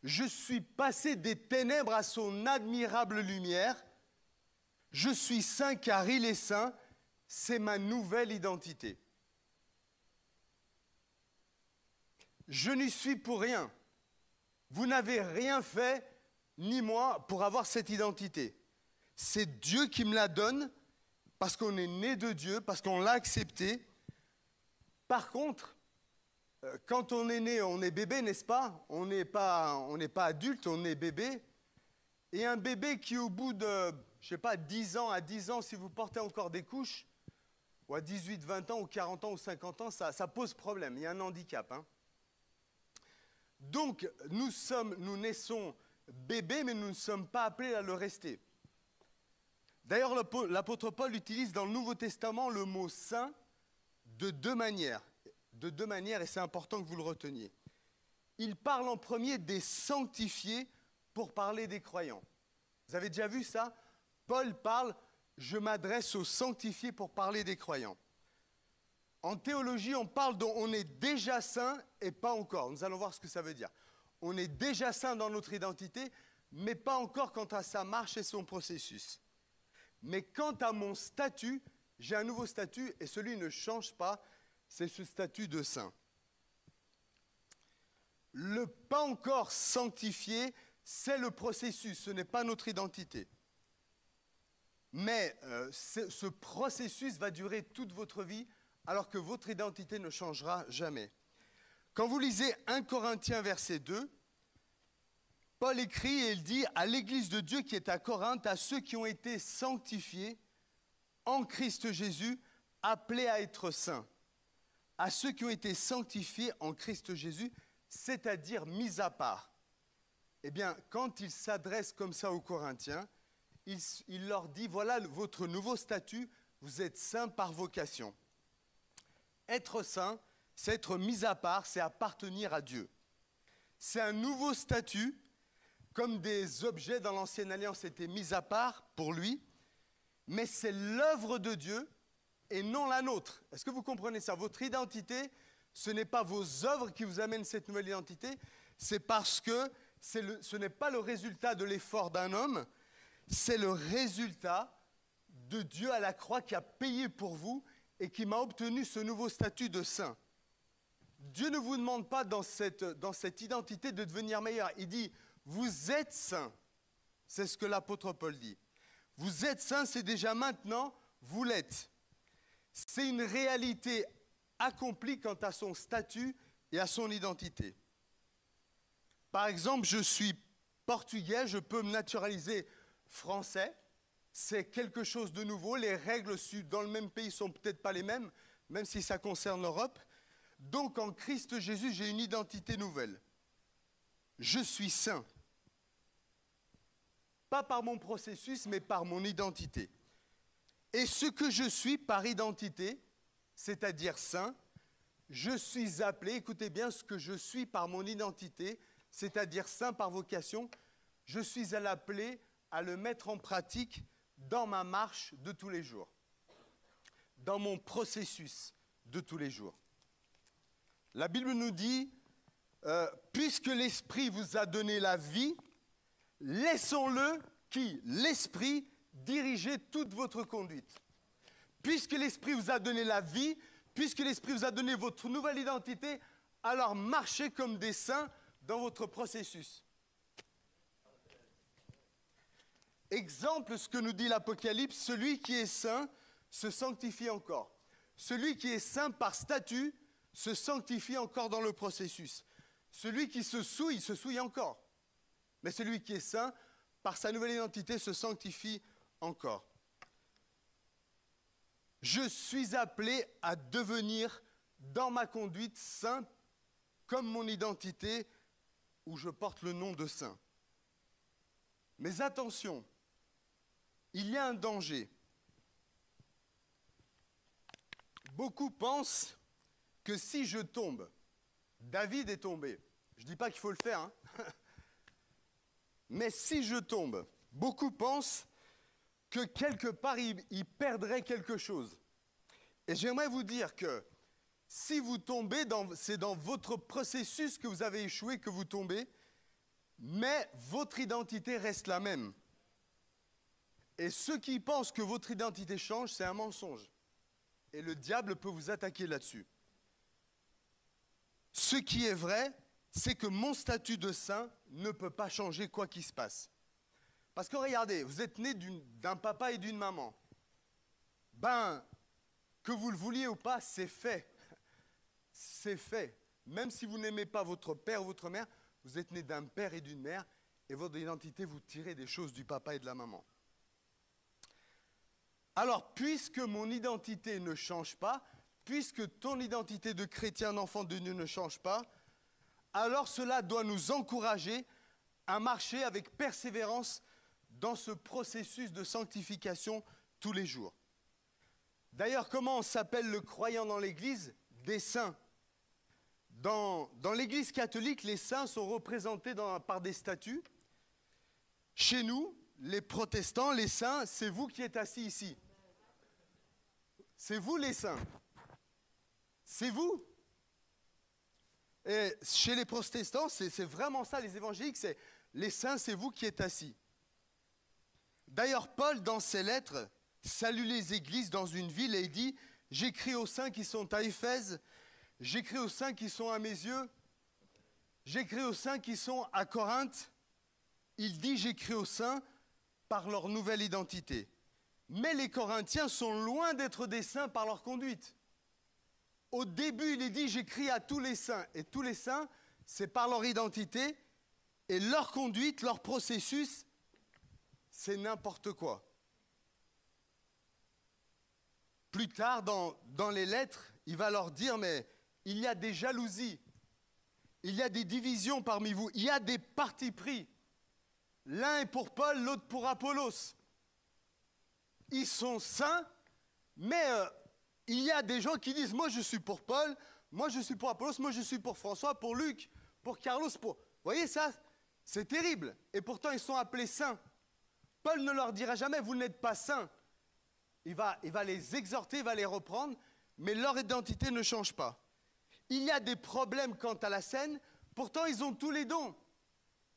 Je suis passé des ténèbres à son admirable lumière. Je suis saint car il est saint. C'est ma nouvelle identité. Je n'y suis pour rien. Vous n'avez rien fait, ni moi, pour avoir cette identité. C'est Dieu qui me la donne parce qu'on est né de Dieu, parce qu'on l'a accepté. Par contre, quand on est né, on est bébé, n'est-ce pas? On n'est pas adulte, on est bébé. Et un bébé qui, au bout de, 10 ans, à 10 ans, si vous portez encore des couches, ou à 18, 20 ans, ou 40 ans, ou 50 ans, ça pose problème. Il y a un handicap. Hein. Donc, nous naissons bébés, mais nous ne sommes pas appelés à le rester. D'ailleurs, l'apôtre Paul utilise dans le Nouveau Testament le mot saint de deux manières. De deux manières, et c'est important que vous le reteniez. Il parle en premier des sanctifiés pour parler des croyants. Vous avez déjà vu ça? Paul parle, je m'adresse aux sanctifiés pour parler des croyants. En théologie, on parle on est déjà saint et pas encore. Nous allons voir ce que ça veut dire. On est déjà saint dans notre identité, mais pas encore quant à sa marche et son processus. Mais quant à mon statut, j'ai un nouveau statut et celui ne change pas, c'est ce statut de saint. Le pas encore sanctifié, c'est le processus, ce n'est pas notre identité. Mais ce processus va durer toute votre vie, alors que votre identité ne changera jamais. Quand vous lisez 1 Corinthiens verset 2, Paul écrit et il dit à l'église de Dieu qui est à Corinthe, à ceux qui ont été sanctifiés, en Christ Jésus, appelés à être saints. À ceux qui ont été sanctifiés en Christ Jésus, c'est-à-dire mis à part. Eh bien, quand il s'adresse comme ça aux Corinthiens, il leur dit, voilà votre nouveau statut, vous êtes saints par vocation. Être saint, c'est être mis à part, c'est appartenir à Dieu. C'est un nouveau statut, comme des objets dans l'Ancienne Alliance étaient mis à part pour lui, mais c'est l'œuvre de Dieu et non la nôtre. Est-ce que vous comprenez ça? Votre identité, ce n'est pas vos œuvres qui vous amènent cette nouvelle identité, c'est parce que ce n'est pas le résultat de l'effort d'un homme, c'est le résultat de Dieu à la croix qui a payé pour vous et qui m'a obtenu ce nouveau statut de saint. Dieu ne vous demande pas dans cette identité de devenir meilleur. Il dit, vous êtes saints. C'est ce que l'apôtre Paul dit. Vous êtes saints, c'est déjà maintenant, vous l'êtes. C'est une réalité accomplie quant à son statut et à son identité. Par exemple, je suis portugais, je peux me naturaliser français. C'est quelque chose de nouveau. Les règles dans le même pays ne sont peut-être pas les mêmes, même si ça concerne l'Europe. Donc, en Christ Jésus, j'ai une identité nouvelle. Je suis saint. Pas par mon processus, mais par mon identité. Et ce que je suis par identité, c'est-à-dire saint, je suis appelé, écoutez bien, ce que je suis par mon identité, c'est-à-dire saint par vocation, je suis appelé à le mettre en pratique dans ma marche de tous les jours, dans mon processus de tous les jours. La Bible nous dit, puisque l'Esprit vous a donné la vie, laissons-le, l'Esprit, diriger toute votre conduite. Puisque l'Esprit vous a donné la vie, puisque l'Esprit vous a donné votre nouvelle identité, alors marchez comme des saints dans votre processus. Exemple, ce que nous dit l'Apocalypse, celui qui est saint se sanctifie encore. Celui qui est saint par statut se sanctifie encore dans le processus. Celui qui se souille encore. Mais celui qui est saint, par sa nouvelle identité, se sanctifie encore. Je suis appelé à devenir, dans ma conduite, saint, comme mon identité, où je porte le nom de saint. Mais attention, il y a un danger. Beaucoup pensent que si je tombe, David est tombé. Je ne dis pas qu'il faut le faire, hein. Mais si je tombe, beaucoup pensent que quelque part, il perdrait quelque chose. Et j'aimerais vous dire que si vous tombez, c'est dans votre processus que vous avez échoué que vous tombez, mais votre identité reste la même. Et ceux qui pensent que votre identité change, c'est un mensonge. Et le diable peut vous attaquer là-dessus. Ce qui est vrai, c'est que mon statut de saint ne peut pas changer quoi qu'il se passe. Parce que regardez, vous êtes né d'un papa et d'une maman. Ben, que vous le vouliez ou pas, c'est fait. C'est fait. Même si vous n'aimez pas votre père ou votre mère, vous êtes né d'un père et d'une mère, et votre identité, vous tirez des choses du papa et de la maman. Alors, puisque mon identité ne change pas, puisque ton identité de chrétien, d'enfant de Dieu ne change pas, alors cela doit nous encourager à marcher avec persévérance dans ce processus de sanctification tous les jours. D'ailleurs, comment on s'appelle le croyant dans l'Église? Des saints. Dans l'Église catholique, les saints sont représentés par des statues. Chez nous, les protestants, les saints, c'est vous qui êtes assis ici. C'est vous les saints. C'est vous. Et chez les protestants, c'est vraiment ça, les évangéliques, c'est les saints, c'est vous qui êtes assis. D'ailleurs, Paul, dans ses lettres, salue les églises dans une ville et il dit « J'écris aux saints qui sont à Éphèse, j'écris aux saints qui sont à mes yeux, j'écris aux saints qui sont à Corinthe. » Il dit « J'écris aux saints par leur nouvelle identité. » Mais les Corinthiens sont loin d'être des saints par leur conduite. Au début, il est dit « J'écris à tous les saints. » Et tous les saints, c'est par leur identité et leur conduite, leur processus, c'est n'importe quoi. plus tard dans les lettres, il va leur dire, mais il y a des jalousies, il y a des divisions parmi vous, il y a des partis pris. L'un est pour Paul, l'autre pour Apollos. Ils sont saints, mais il y a des gens qui disent, moi je suis pour Paul, moi je suis pour Apollos, moi je suis pour François, pour Luc, pour Carlos, pour... Vous voyez ça? C'est terrible. Et pourtant ils sont appelés saints. Paul ne leur dira jamais, vous n'êtes pas saints. Il va les exhorter, il va les reprendre, mais leur identité ne change pas. Il y a des problèmes quant à la scène, pourtant ils ont tous les dons.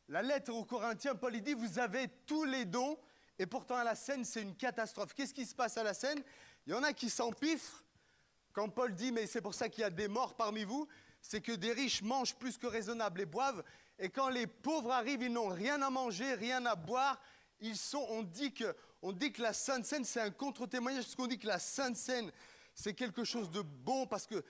La lettre aux Corinthiens, Paul il dit, vous avez tous les dons, et pourtant à la scène, c'est une catastrophe. Qu'est-ce qui se passe à la scène? Il y en a qui s'empiffrent. Quand Paul dit, mais c'est pour ça qu'il y a des morts parmi vous, c'est que des riches mangent plus que raisonnable et boivent, et quand les pauvres arrivent, ils n'ont rien à manger, rien à boire. On dit que la Sainte Seine, c'est un contre-témoignage, parce qu'on dit que la Sainte Seine, c'est quelque chose de bon, parce que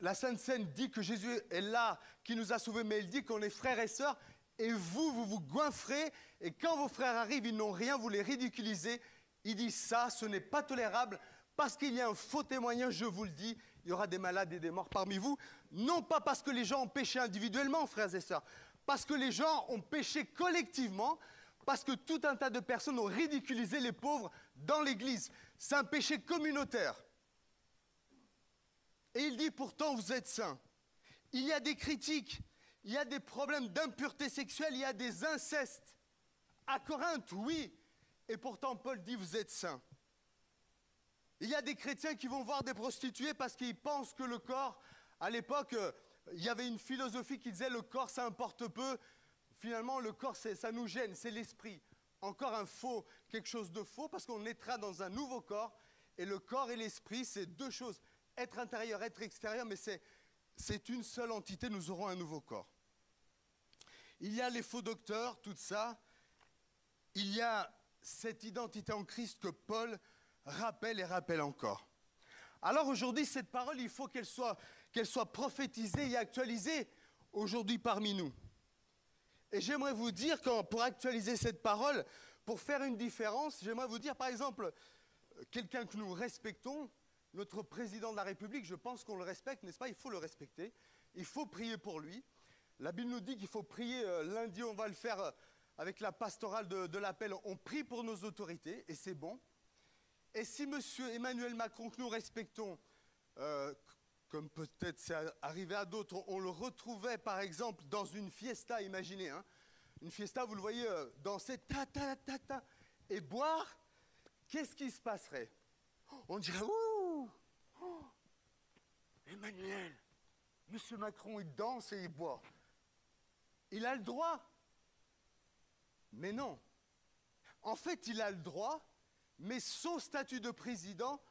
la Sainte Seine dit que Jésus est là, qui nous a sauvés, mais elle dit qu'on est frères et sœurs, et vous vous goinfrez, et quand vos frères arrivent, ils n'ont rien, vous les ridiculisez. Il dit ça, ce n'est pas tolérable, parce qu'il y a un faux témoignage, je vous le dis, il y aura des malades et des morts parmi vous, non pas parce que les gens ont péché individuellement, frères et sœurs, parce que les gens ont péché collectivement, parce que tout un tas de personnes ont ridiculisé les pauvres dans l'Église. C'est un péché communautaire. Et il dit, pourtant, vous êtes saints. Il y a des critiques, il y a des problèmes d'impureté sexuelle, il y a des incestes. À Corinthe, oui. Et pourtant, Paul dit, vous êtes saints. Il y a des chrétiens qui vont voir des prostituées parce qu'ils pensent que le corps, à l'époque, il y avait une philosophie qui disait, le corps, ça importe peu. Finalement, le corps, ça nous gêne, c'est l'esprit. Encore un faux, quelque chose de faux, parce qu'on naîtra dans un nouveau corps. Et le corps et l'esprit, c'est deux choses. Être intérieur, être extérieur, mais c'est une seule entité, nous aurons un nouveau corps. Il y a les faux docteurs, tout ça. Il y a cette identité en Christ que Paul rappelle et rappelle encore. Alors aujourd'hui, cette parole, il faut qu'elle soit prophétisée et actualisée aujourd'hui parmi nous. Et j'aimerais vous dire, pour actualiser cette parole, pour faire une différence, j'aimerais vous dire, par exemple, quelqu'un que nous respectons, notre président de la République, je pense qu'on le respecte, n'est-ce pas? Il faut le respecter, il faut prier pour lui. La Bible nous dit qu'il faut prier, lundi on va le faire avec la pastorale de l'appel, on prie pour nos autorités, et c'est bon. Et si M. Emmanuel Macron, que nous respectons, comme peut-être c'est arrivé à d'autres, on le retrouvait par exemple dans une fiesta, imaginez, hein, une fiesta, vous le voyez, danser, ta, et boire, qu'est-ce qui se passerait? On dirait, ouh, oh, Emmanuel, M. Macron, il danse et il boit. Il a le droit. Mais non. En fait, il a le droit, mais son statut de président,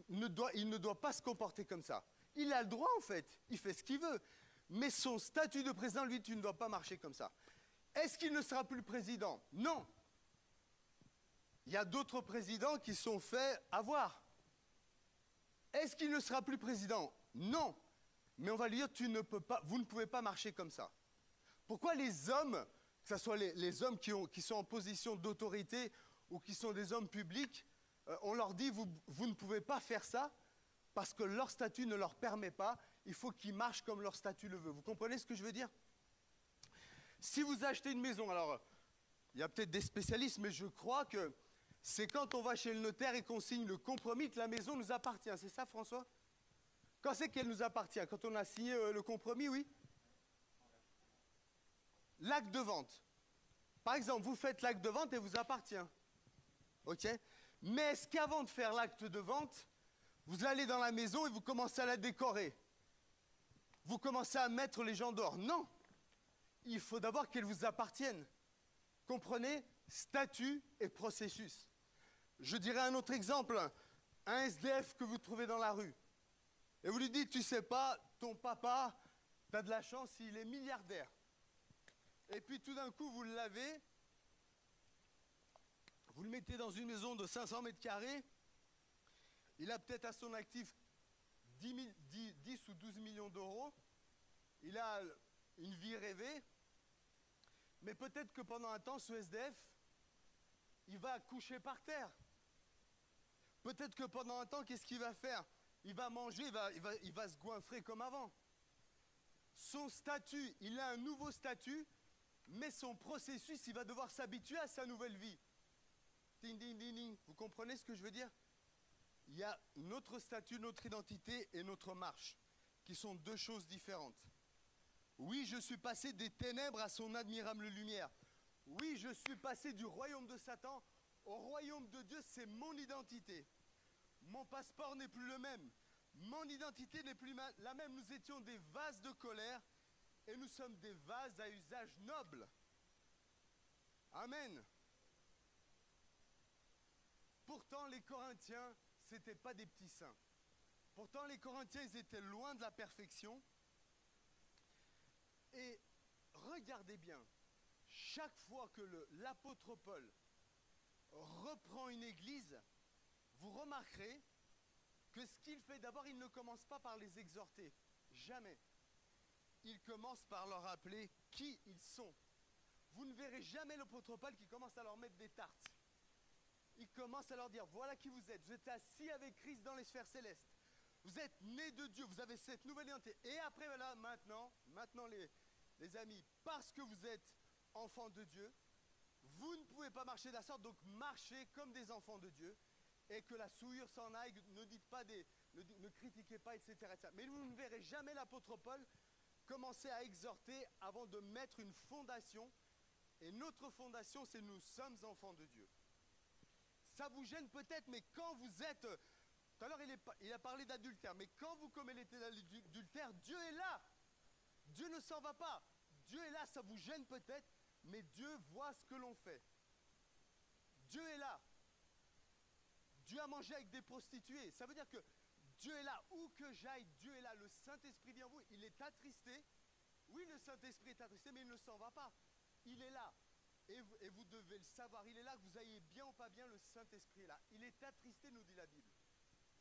il ne doit pas se comporter comme ça. Il a le droit, en fait. Il fait ce qu'il veut. Mais son statut de président, lui, tu ne dois pas marcher comme ça. Est-ce qu'il ne sera plus président? Non. Il y a d'autres présidents qui sont faits avoir. Est-ce qu'il ne sera plus président? Non. Mais on va lui dire, vous ne pouvez pas marcher comme ça. Pourquoi les hommes, que ce soit les hommes qui sont en position d'autorité ou qui sont des hommes publics, on leur dit, vous ne pouvez pas faire ça parce que leur statut ne leur permet pas, il faut qu'ils marchent comme leur statut le veut. Vous comprenez ce que je veux dire? Si vous achetez une maison, alors il y a peut-être des spécialistes, mais je crois que c'est quand on va chez le notaire et qu'on signe le compromis que la maison nous appartient. C'est ça, François? Quand c'est qu'elle nous appartient? Quand on a signé le compromis, oui? L'acte de vente. Par exemple, vous faites l'acte de vente et vous appartient. OK? Mais est-ce qu'avant de faire l'acte de vente, vous allez dans la maison et vous commencez à la décorer? Vous commencez à mettre les gens dehors? Non. Il faut d'abord qu'elle vous appartienne. Comprenez? Statut et processus. Je dirais un autre exemple. Un SDF que vous trouvez dans la rue. Et vous lui dites, tu sais pas, ton papa, tu as de la chance, il est milliardaire. Et puis tout d'un coup, vous le lavez, vous le mettez dans une maison de 500 mètres carrés, il a peut-être à son actif 10 ou 12 millions d'euros, il a une vie rêvée, mais peut-être que pendant un temps, ce SDF, il va coucher par terre. Peut-être que pendant un temps, qu'est-ce qu'il va faire? Il va manger, il va se goinfrer comme avant. Son statut, il a un nouveau statut, mais son processus, il va devoir s'habituer à sa nouvelle vie. Ding, ding, ding, ding. Vous comprenez ce que je veux dire? Il y a notre statut, notre identité et notre marche, qui sont deux choses différentes. Oui, je suis passé des ténèbres à son admirable lumière. Oui, je suis passé du royaume de Satan au royaume de Dieu, c'est mon identité. Mon passeport n'est plus le même. Mon identité n'est plus la même. Nous étions des vases de colère et nous sommes des vases à usage noble. Amen. Pourtant, les Corinthiens, ce n'étaient pas des petits saints. Pourtant, les Corinthiens, ils étaient loin de la perfection. Et regardez bien, chaque fois que l'apôtre Paul reprend une église, vous remarquerez que ce qu'il fait, d'abord, il ne commence pas par les exhorter. Jamais. Il commence par leur rappeler qui ils sont. Vous ne verrez jamais l'apôtre Paul qui commence à leur mettre des tartes. Il commence à leur dire, voilà qui vous êtes. Vous êtes assis avec Christ dans les sphères célestes. Vous êtes nés de Dieu. Vous avez cette nouvelle identité. Et après, voilà, maintenant les amis, parce que vous êtes enfants de Dieu, vous ne pouvez pas marcher de la sorte, donc marchez comme des enfants de Dieu. Et que la souillure s'en aille, ne dites pas ne critiquez pas, etc., etc. Mais vous ne verrez jamais l'apôtre Paul commencer à exhorter avant de mettre une fondation. Et notre fondation, c'est nous sommes enfants de Dieu. Ça vous gêne peut-être, mais quand vous êtes... Tout à l'heure, il a parlé d'adultère, mais quand vous commettez l'adultère, Dieu est là. Dieu ne s'en va pas. Dieu est là, ça vous gêne peut-être, mais Dieu voit ce que l'on fait. Dieu est là. Dieu a mangé avec des prostituées. Ça veut dire que Dieu est là. Où que j'aille, Dieu est là. Le Saint-Esprit vient en vous. Il est attristé. Oui, le Saint-Esprit est attristé, mais il ne s'en va pas. Il est là. Et vous devez le savoir. Il est là, que vous ayez bien ou pas bien, le Saint-Esprit est là. Il est attristé, nous dit la Bible.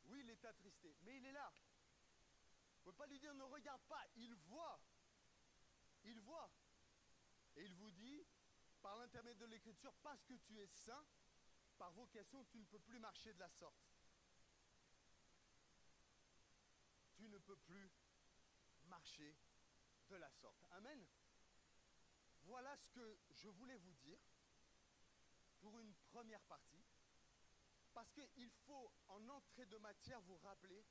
Oui, il est attristé, mais il est là. Vous ne pouvez pas lui dire ne regarde pas. Il voit. Il voit. Et il vous dit, par l'intermédiaire de l'Écriture, parce que tu es saint, par vocation, tu ne peux plus marcher de la sorte. Tu ne peux plus marcher de la sorte. Amen. Voilà ce que je voulais vous dire pour une première partie. Parce qu'il faut, en entrée de matière, vous rappeler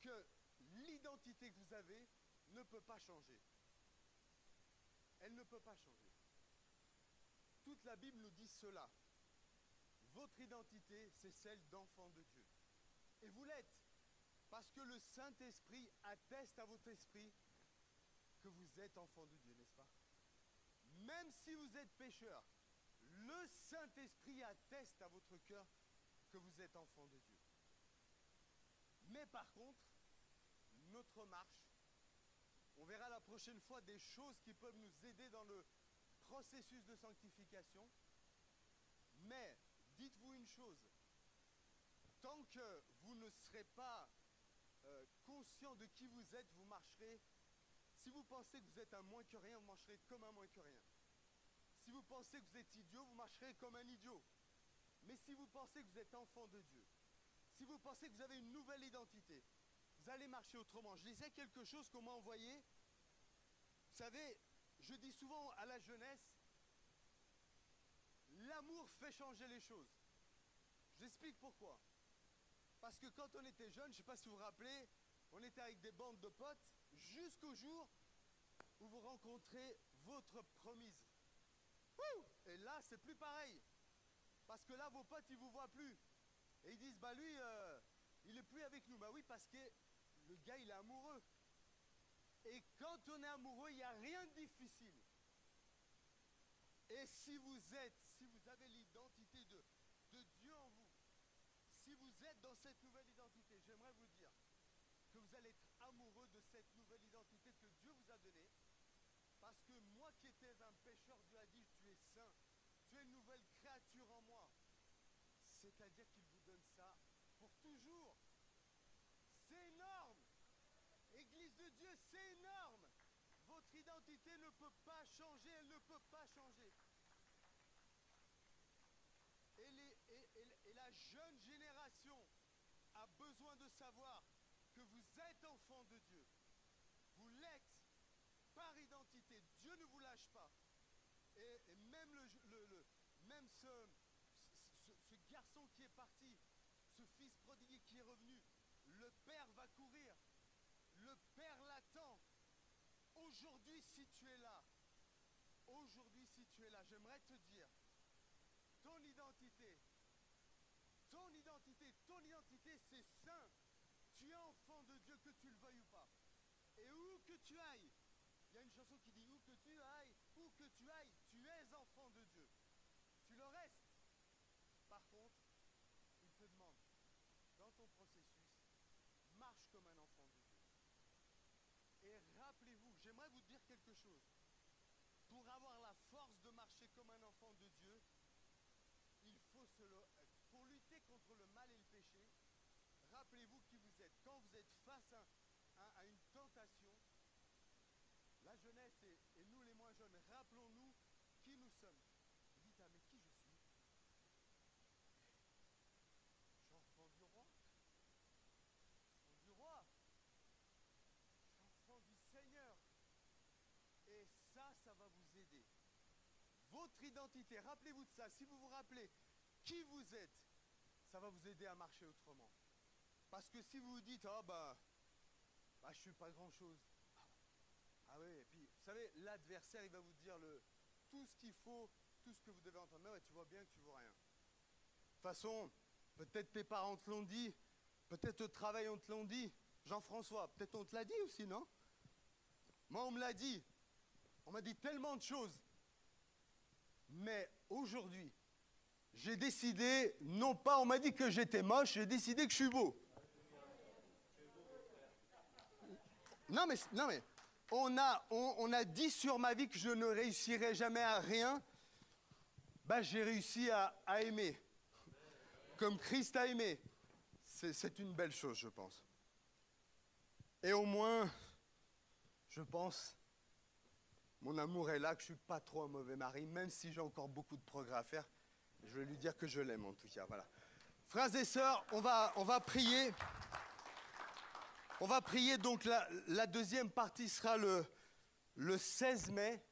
que l'identité que vous avez ne peut pas changer. Elle ne peut pas changer. Toute la Bible nous dit cela. Votre identité, c'est celle d'enfant de Dieu. Et vous l'êtes, parce que le Saint-Esprit atteste à votre esprit que vous êtes enfant de Dieu, n'est-ce pas? Même si vous êtes pécheur, le Saint-Esprit atteste à votre cœur que vous êtes enfant de Dieu. Mais par contre, notre marche, on verra la prochaine fois des choses qui peuvent nous aider dans le processus de sanctification. Mais dites-vous une chose, tant que vous ne serez pas conscient de qui vous êtes, vous marcherez. Si vous pensez que vous êtes un moins que rien, vous marcherez comme un moins que rien. Si vous pensez que vous êtes idiot, vous marcherez comme un idiot. Mais si vous pensez que vous êtes enfant de Dieu, si vous pensez que vous avez une nouvelle identité, vous allez marcher autrement. Je lisais quelque chose qu'on m'a envoyé. Vous savez, je dis souvent à la jeunesse, l'amour fait changer les choses. J'explique pourquoi. Parce que quand on était jeune, je ne sais pas si vous vous rappelez, on était avec des bandes de potes jusqu'au jour où vous rencontrez votre promise. Et là, c'est plus pareil. Parce que là, vos potes, ils ne vous voient plus. Et ils disent, bah lui, il n'est plus avec nous. Bah oui, parce que le gars, il est amoureux. Et quand on est amoureux, il n'y a rien de difficile. Et si vous avez l'identité de Dieu en vous, si vous êtes dans cette nouvelle identité, j'aimerais vous dire que vous allez être amoureux de cette nouvelle identité que Dieu vous a donnée. Parce que moi qui étais un pécheur, Dieu a dit, tu es saint, tu es une nouvelle créature en moi. C'est-à-dire qu'il vous donne ça pour toujours. C'est énorme. Église de Dieu, c'est énorme. Votre identité ne peut pas changer, elle ne peut pas changer. Et Et la jeune génération a besoin de savoir que vous êtes enfants de Dieu. Vous l'êtes par identité. Dieu ne vous lâche pas. Et même, même ce garçon qui est parti, ce fils prodigué qui est revenu, le Père va courir. Le Père l'attend. Aujourd'hui, si tu es là, j'aimerais te dire, ton identité, c'est saint. Tu es enfant de Dieu, que tu le veuilles ou pas. Et où que tu ailles, il y a une chanson qui dit, où que tu ailles, tu es enfant de Dieu. Tu le restes. Par contre, il te demande, dans ton processus, marche comme un enfant de Dieu. Et rappelez-vous, j'aimerais vous dire quelque chose. Pour avoir la force de marcher comme un enfant de Dieu, il faut pour lutter contre le mal et le péché, rappelez-vous qui vous êtes. Quand vous êtes face à une tentation, la jeunesse et nous les moins jeunes, rappelons-nous qui nous sommes. Vous dites, ah mais qui je suis? Je suis enfant du roi. Je suis enfant du Seigneur. Et ça va vous aider. Votre identité, rappelez-vous de ça. Si vous vous rappelez qui vous êtes, ça va vous aider à marcher autrement. Parce que si vous vous dites, je suis pas grand-chose. Ah oui, et puis, vous savez, l'adversaire, il va vous dire tout ce qu'il faut, tout ce que vous devez entendre. Mais ouais, tu vois bien que tu ne vaux rien. De toute façon, peut-être tes parents te l'ont dit, peut-être au travail on te l'ont dit. Jean-François, peut-être on te l'a dit aussi, non? Moi, on me l'a dit. On m'a dit tellement de choses. Mais aujourd'hui, j'ai décidé, non pas on m'a dit que j'étais moche, j'ai décidé que je suis beau. Non mais on a dit sur ma vie que je ne réussirais jamais à rien. J'ai réussi à aimer. Comme Christ a aimé. C'est une belle chose, je pense. Et au moins, je pense, mon amour est là, que je ne suis pas trop un mauvais mari, même si j'ai encore beaucoup de progrès à faire. Je vais lui dire que je l'aime en tout cas. Voilà. Frères et sœurs, on va prier. On va prier, donc la deuxième partie sera le 16 mai.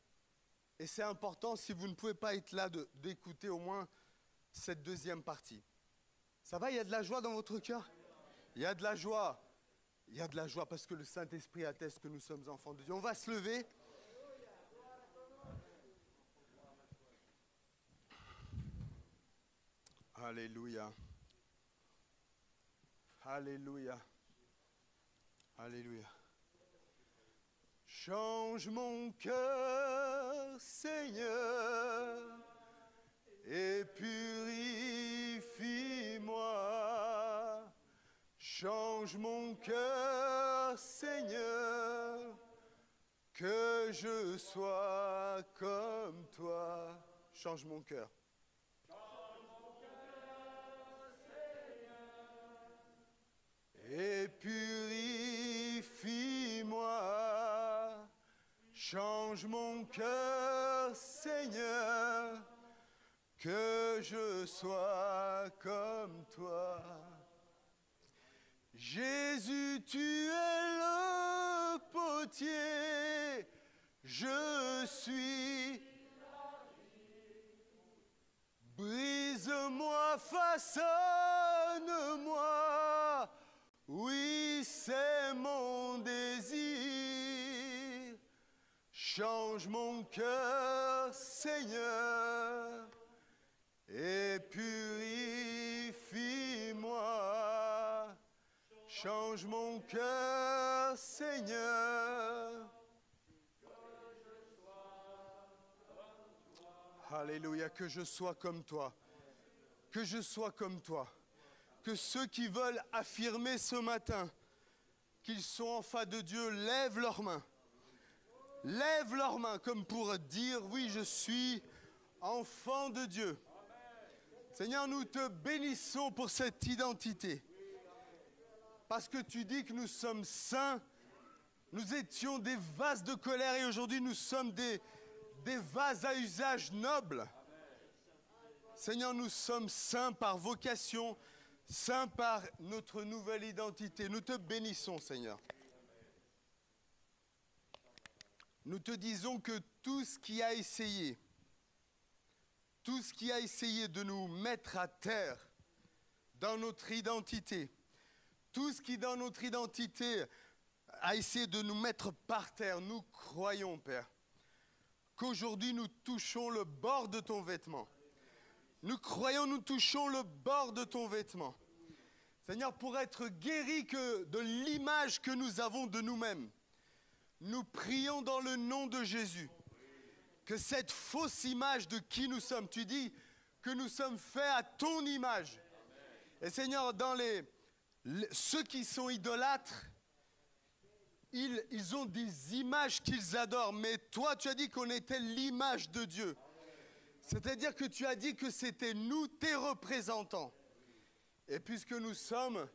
Et c'est important, si vous ne pouvez pas être là, d'écouter au moins cette deuxième partie. Ça va, il y a de la joie dans votre cœur? Il y a de la joie. Il y a de la joie parce que le Saint-Esprit atteste que nous sommes enfants de Dieu. On va se lever. Alléluia. Alléluia. Alléluia. Change mon cœur, Seigneur, et purifie-moi. Change mon cœur, Seigneur, que je sois comme toi. Change mon cœur. Et purifie-moi, change mon cœur, Seigneur, que je sois comme toi. Jésus, tu es le potier, je suis. Brise-moi, façonne-moi. Oui, c'est mon désir. Change mon cœur, Seigneur, et purifie-moi. Change mon cœur, Seigneur. Alléluia, que je sois comme toi. Que je sois comme toi. Que ceux qui veulent affirmer ce matin qu'ils sont enfants de Dieu lèvent leurs mains. Lèvent leurs mains comme pour dire, oui, je suis enfant de Dieu. Seigneur, nous te bénissons pour cette identité. Parce que tu dis que nous sommes saints. Nous étions des vases de colère et aujourd'hui nous sommes des vases à usage noble. Seigneur, nous sommes saints par vocation, saints par notre nouvelle identité. Nous te bénissons, Seigneur. Nous te disons que tout ce qui a essayé de nous mettre à terre dans notre identité, tout ce qui dans notre identité a essayé de nous mettre par terre, nous croyons, Père, qu'aujourd'hui nous touchons le bord de ton vêtement. Nous croyons, nous touchons le bord de ton vêtement. Seigneur, pour être guéris que de l'image que nous avons de nous-mêmes, nous prions dans le nom de Jésus que cette fausse image de qui nous sommes, tu dis que nous sommes faits à ton image. Et Seigneur, dans ceux qui sont idolâtres, ils ont des images qu'ils adorent, mais toi tu as dit qu'on était l'image de Dieu. C'est-à-dire que tu as dit que c'était nous tes représentants. Et puisque nous sommes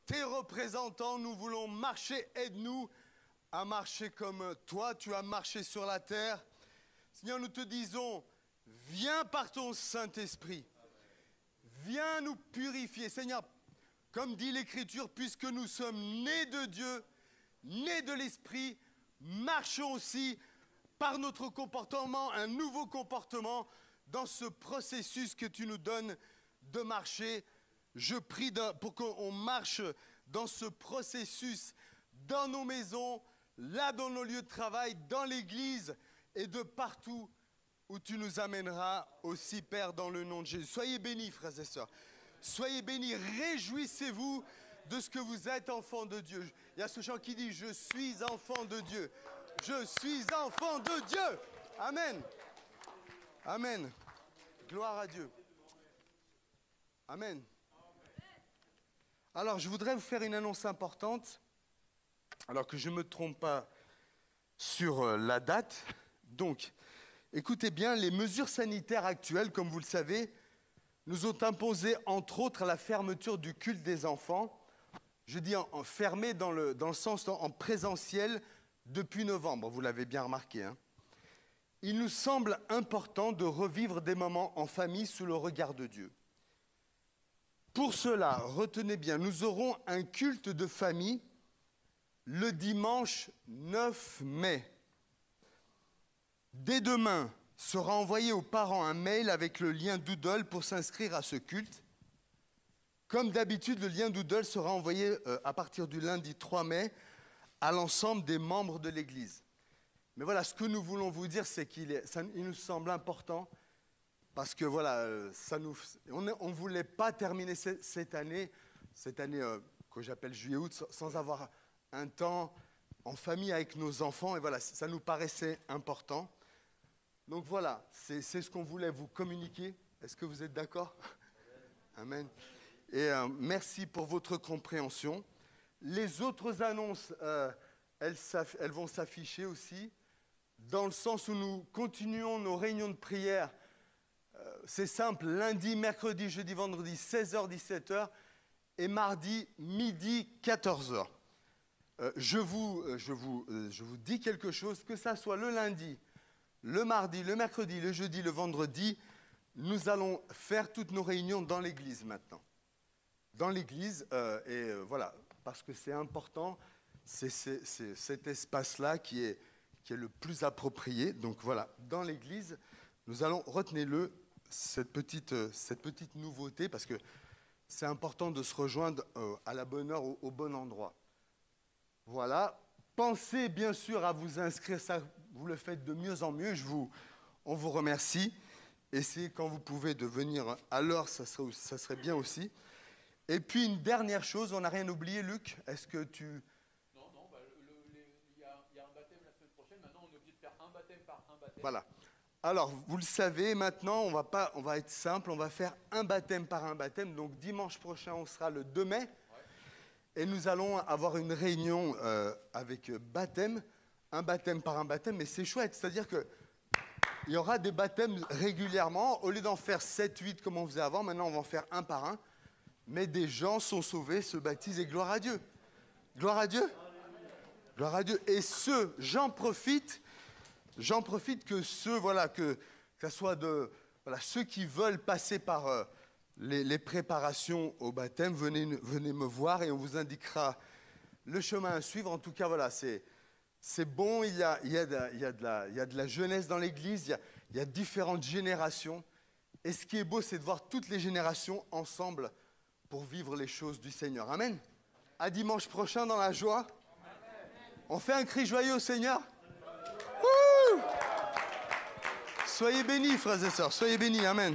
tes représentants, nous voulons marcher, aide-nous à marcher comme toi, tu as marché sur la terre. Seigneur, nous te disons, viens par ton Saint-Esprit, viens nous purifier. Seigneur, comme dit l'Écriture, puisque nous sommes nés de Dieu, nés de l'Esprit, marchons aussi par notre comportement, un nouveau comportement dans ce processus que tu nous donnes de marcher. Je prie pour qu'on marche dans ce processus dans nos maisons, là dans nos lieux de travail, dans l'église et de partout où tu nous amèneras aussi, Père, dans le nom de Jésus. Soyez bénis, frères et sœurs. Soyez bénis, réjouissez-vous de ce que vous êtes enfants de Dieu. Il y a ce chant qui dit « Je suis enfant de Dieu ». Je suis enfant de Dieu. Amen. Amen. Gloire à Dieu. Amen. Alors, je voudrais vous faire une annonce importante, alors que je ne me trompe pas sur la date. Donc, écoutez bien, les mesures sanitaires actuelles, comme vous le savez, nous ont imposé, entre autres, la fermeture du culte des enfants. Je dis fermé dans le sens en présentiel depuis novembre, vous l'avez bien remarqué, hein. Il nous semble important de revivre des moments en famille sous le regard de Dieu. Pour cela, retenez bien, nous aurons un culte de famille le dimanche 9 mai. Dès demain, sera envoyé aux parents un mail avec le lien Doodle pour s'inscrire à ce culte. Comme d'habitude, le lien Doodle sera envoyé à partir du lundi 3 mai à l'ensemble des membres de l'Église. Mais voilà, ce que nous voulons vous dire, c'est qu'il nous semble important, parce que voilà, on ne voulait pas terminer cette année que j'appelle juillet-août, sans avoir un temps en famille avec nos enfants, et voilà, ça nous paraissait important. Donc voilà, c'est ce qu'on voulait vous communiquer. Est-ce que vous êtes d'accord? Amen. Et merci pour votre compréhension. Les autres annonces, elles vont s'afficher aussi, dans le sens où nous continuons nos réunions de prière. C'est simple, lundi, mercredi, jeudi, vendredi, 16h, 17h, et mardi, midi, 14h. Je vous dis quelque chose, que ça soit le lundi, le mardi, le mercredi, le jeudi, le vendredi, nous allons faire toutes nos réunions dans l'église maintenant. Dans l'église, voilà, parce que c'est important, c'est cet espace-là qui est le plus approprié. Donc voilà, dans l'église, nous allons, retenez-le, cette petite nouveauté, parce que c'est important de se rejoindre à la bonne heure, au bon endroit. Voilà, pensez bien sûr à vous inscrire, ça vous le faites de mieux en mieux, on vous remercie. Essayez quand vous pouvez de venir à l'heure, ça serait bien aussi. Et puis une dernière chose, on n'a rien oublié, Luc, est-ce que tu... Non, il y a un baptême la semaine prochaine, maintenant on est obligé de faire un baptême par un baptême. Voilà. Alors, vous le savez, maintenant, on va être simple, on va faire un baptême par un baptême. Donc, dimanche prochain, on sera le 2 mai. Ouais. Et nous allons avoir une réunion avec baptême, un baptême par un baptême. Mais c'est chouette, c'est-à-dire qu'il y aura des baptêmes régulièrement. Au lieu d'en faire 7, 8 comme on faisait avant, maintenant, on va en faire un par un. Mais des gens sont sauvés, se baptisent et gloire à Dieu. Gloire à Dieu. Gloire à Dieu. Et j'en profite que ça soit Voilà, ceux qui veulent passer par les préparations au baptême, venez me voir et on vous indiquera le chemin à suivre. En tout cas, voilà, c'est bon, il y a de la jeunesse dans l'Église, il y a différentes générations. Et ce qui est beau, c'est de voir toutes les générations ensemble pour vivre les choses du Seigneur. Amen. À dimanche prochain dans la joie. On fait un cri joyeux au Seigneur. Wouh! Soyez bénis, frères et sœurs, soyez bénis. Amen.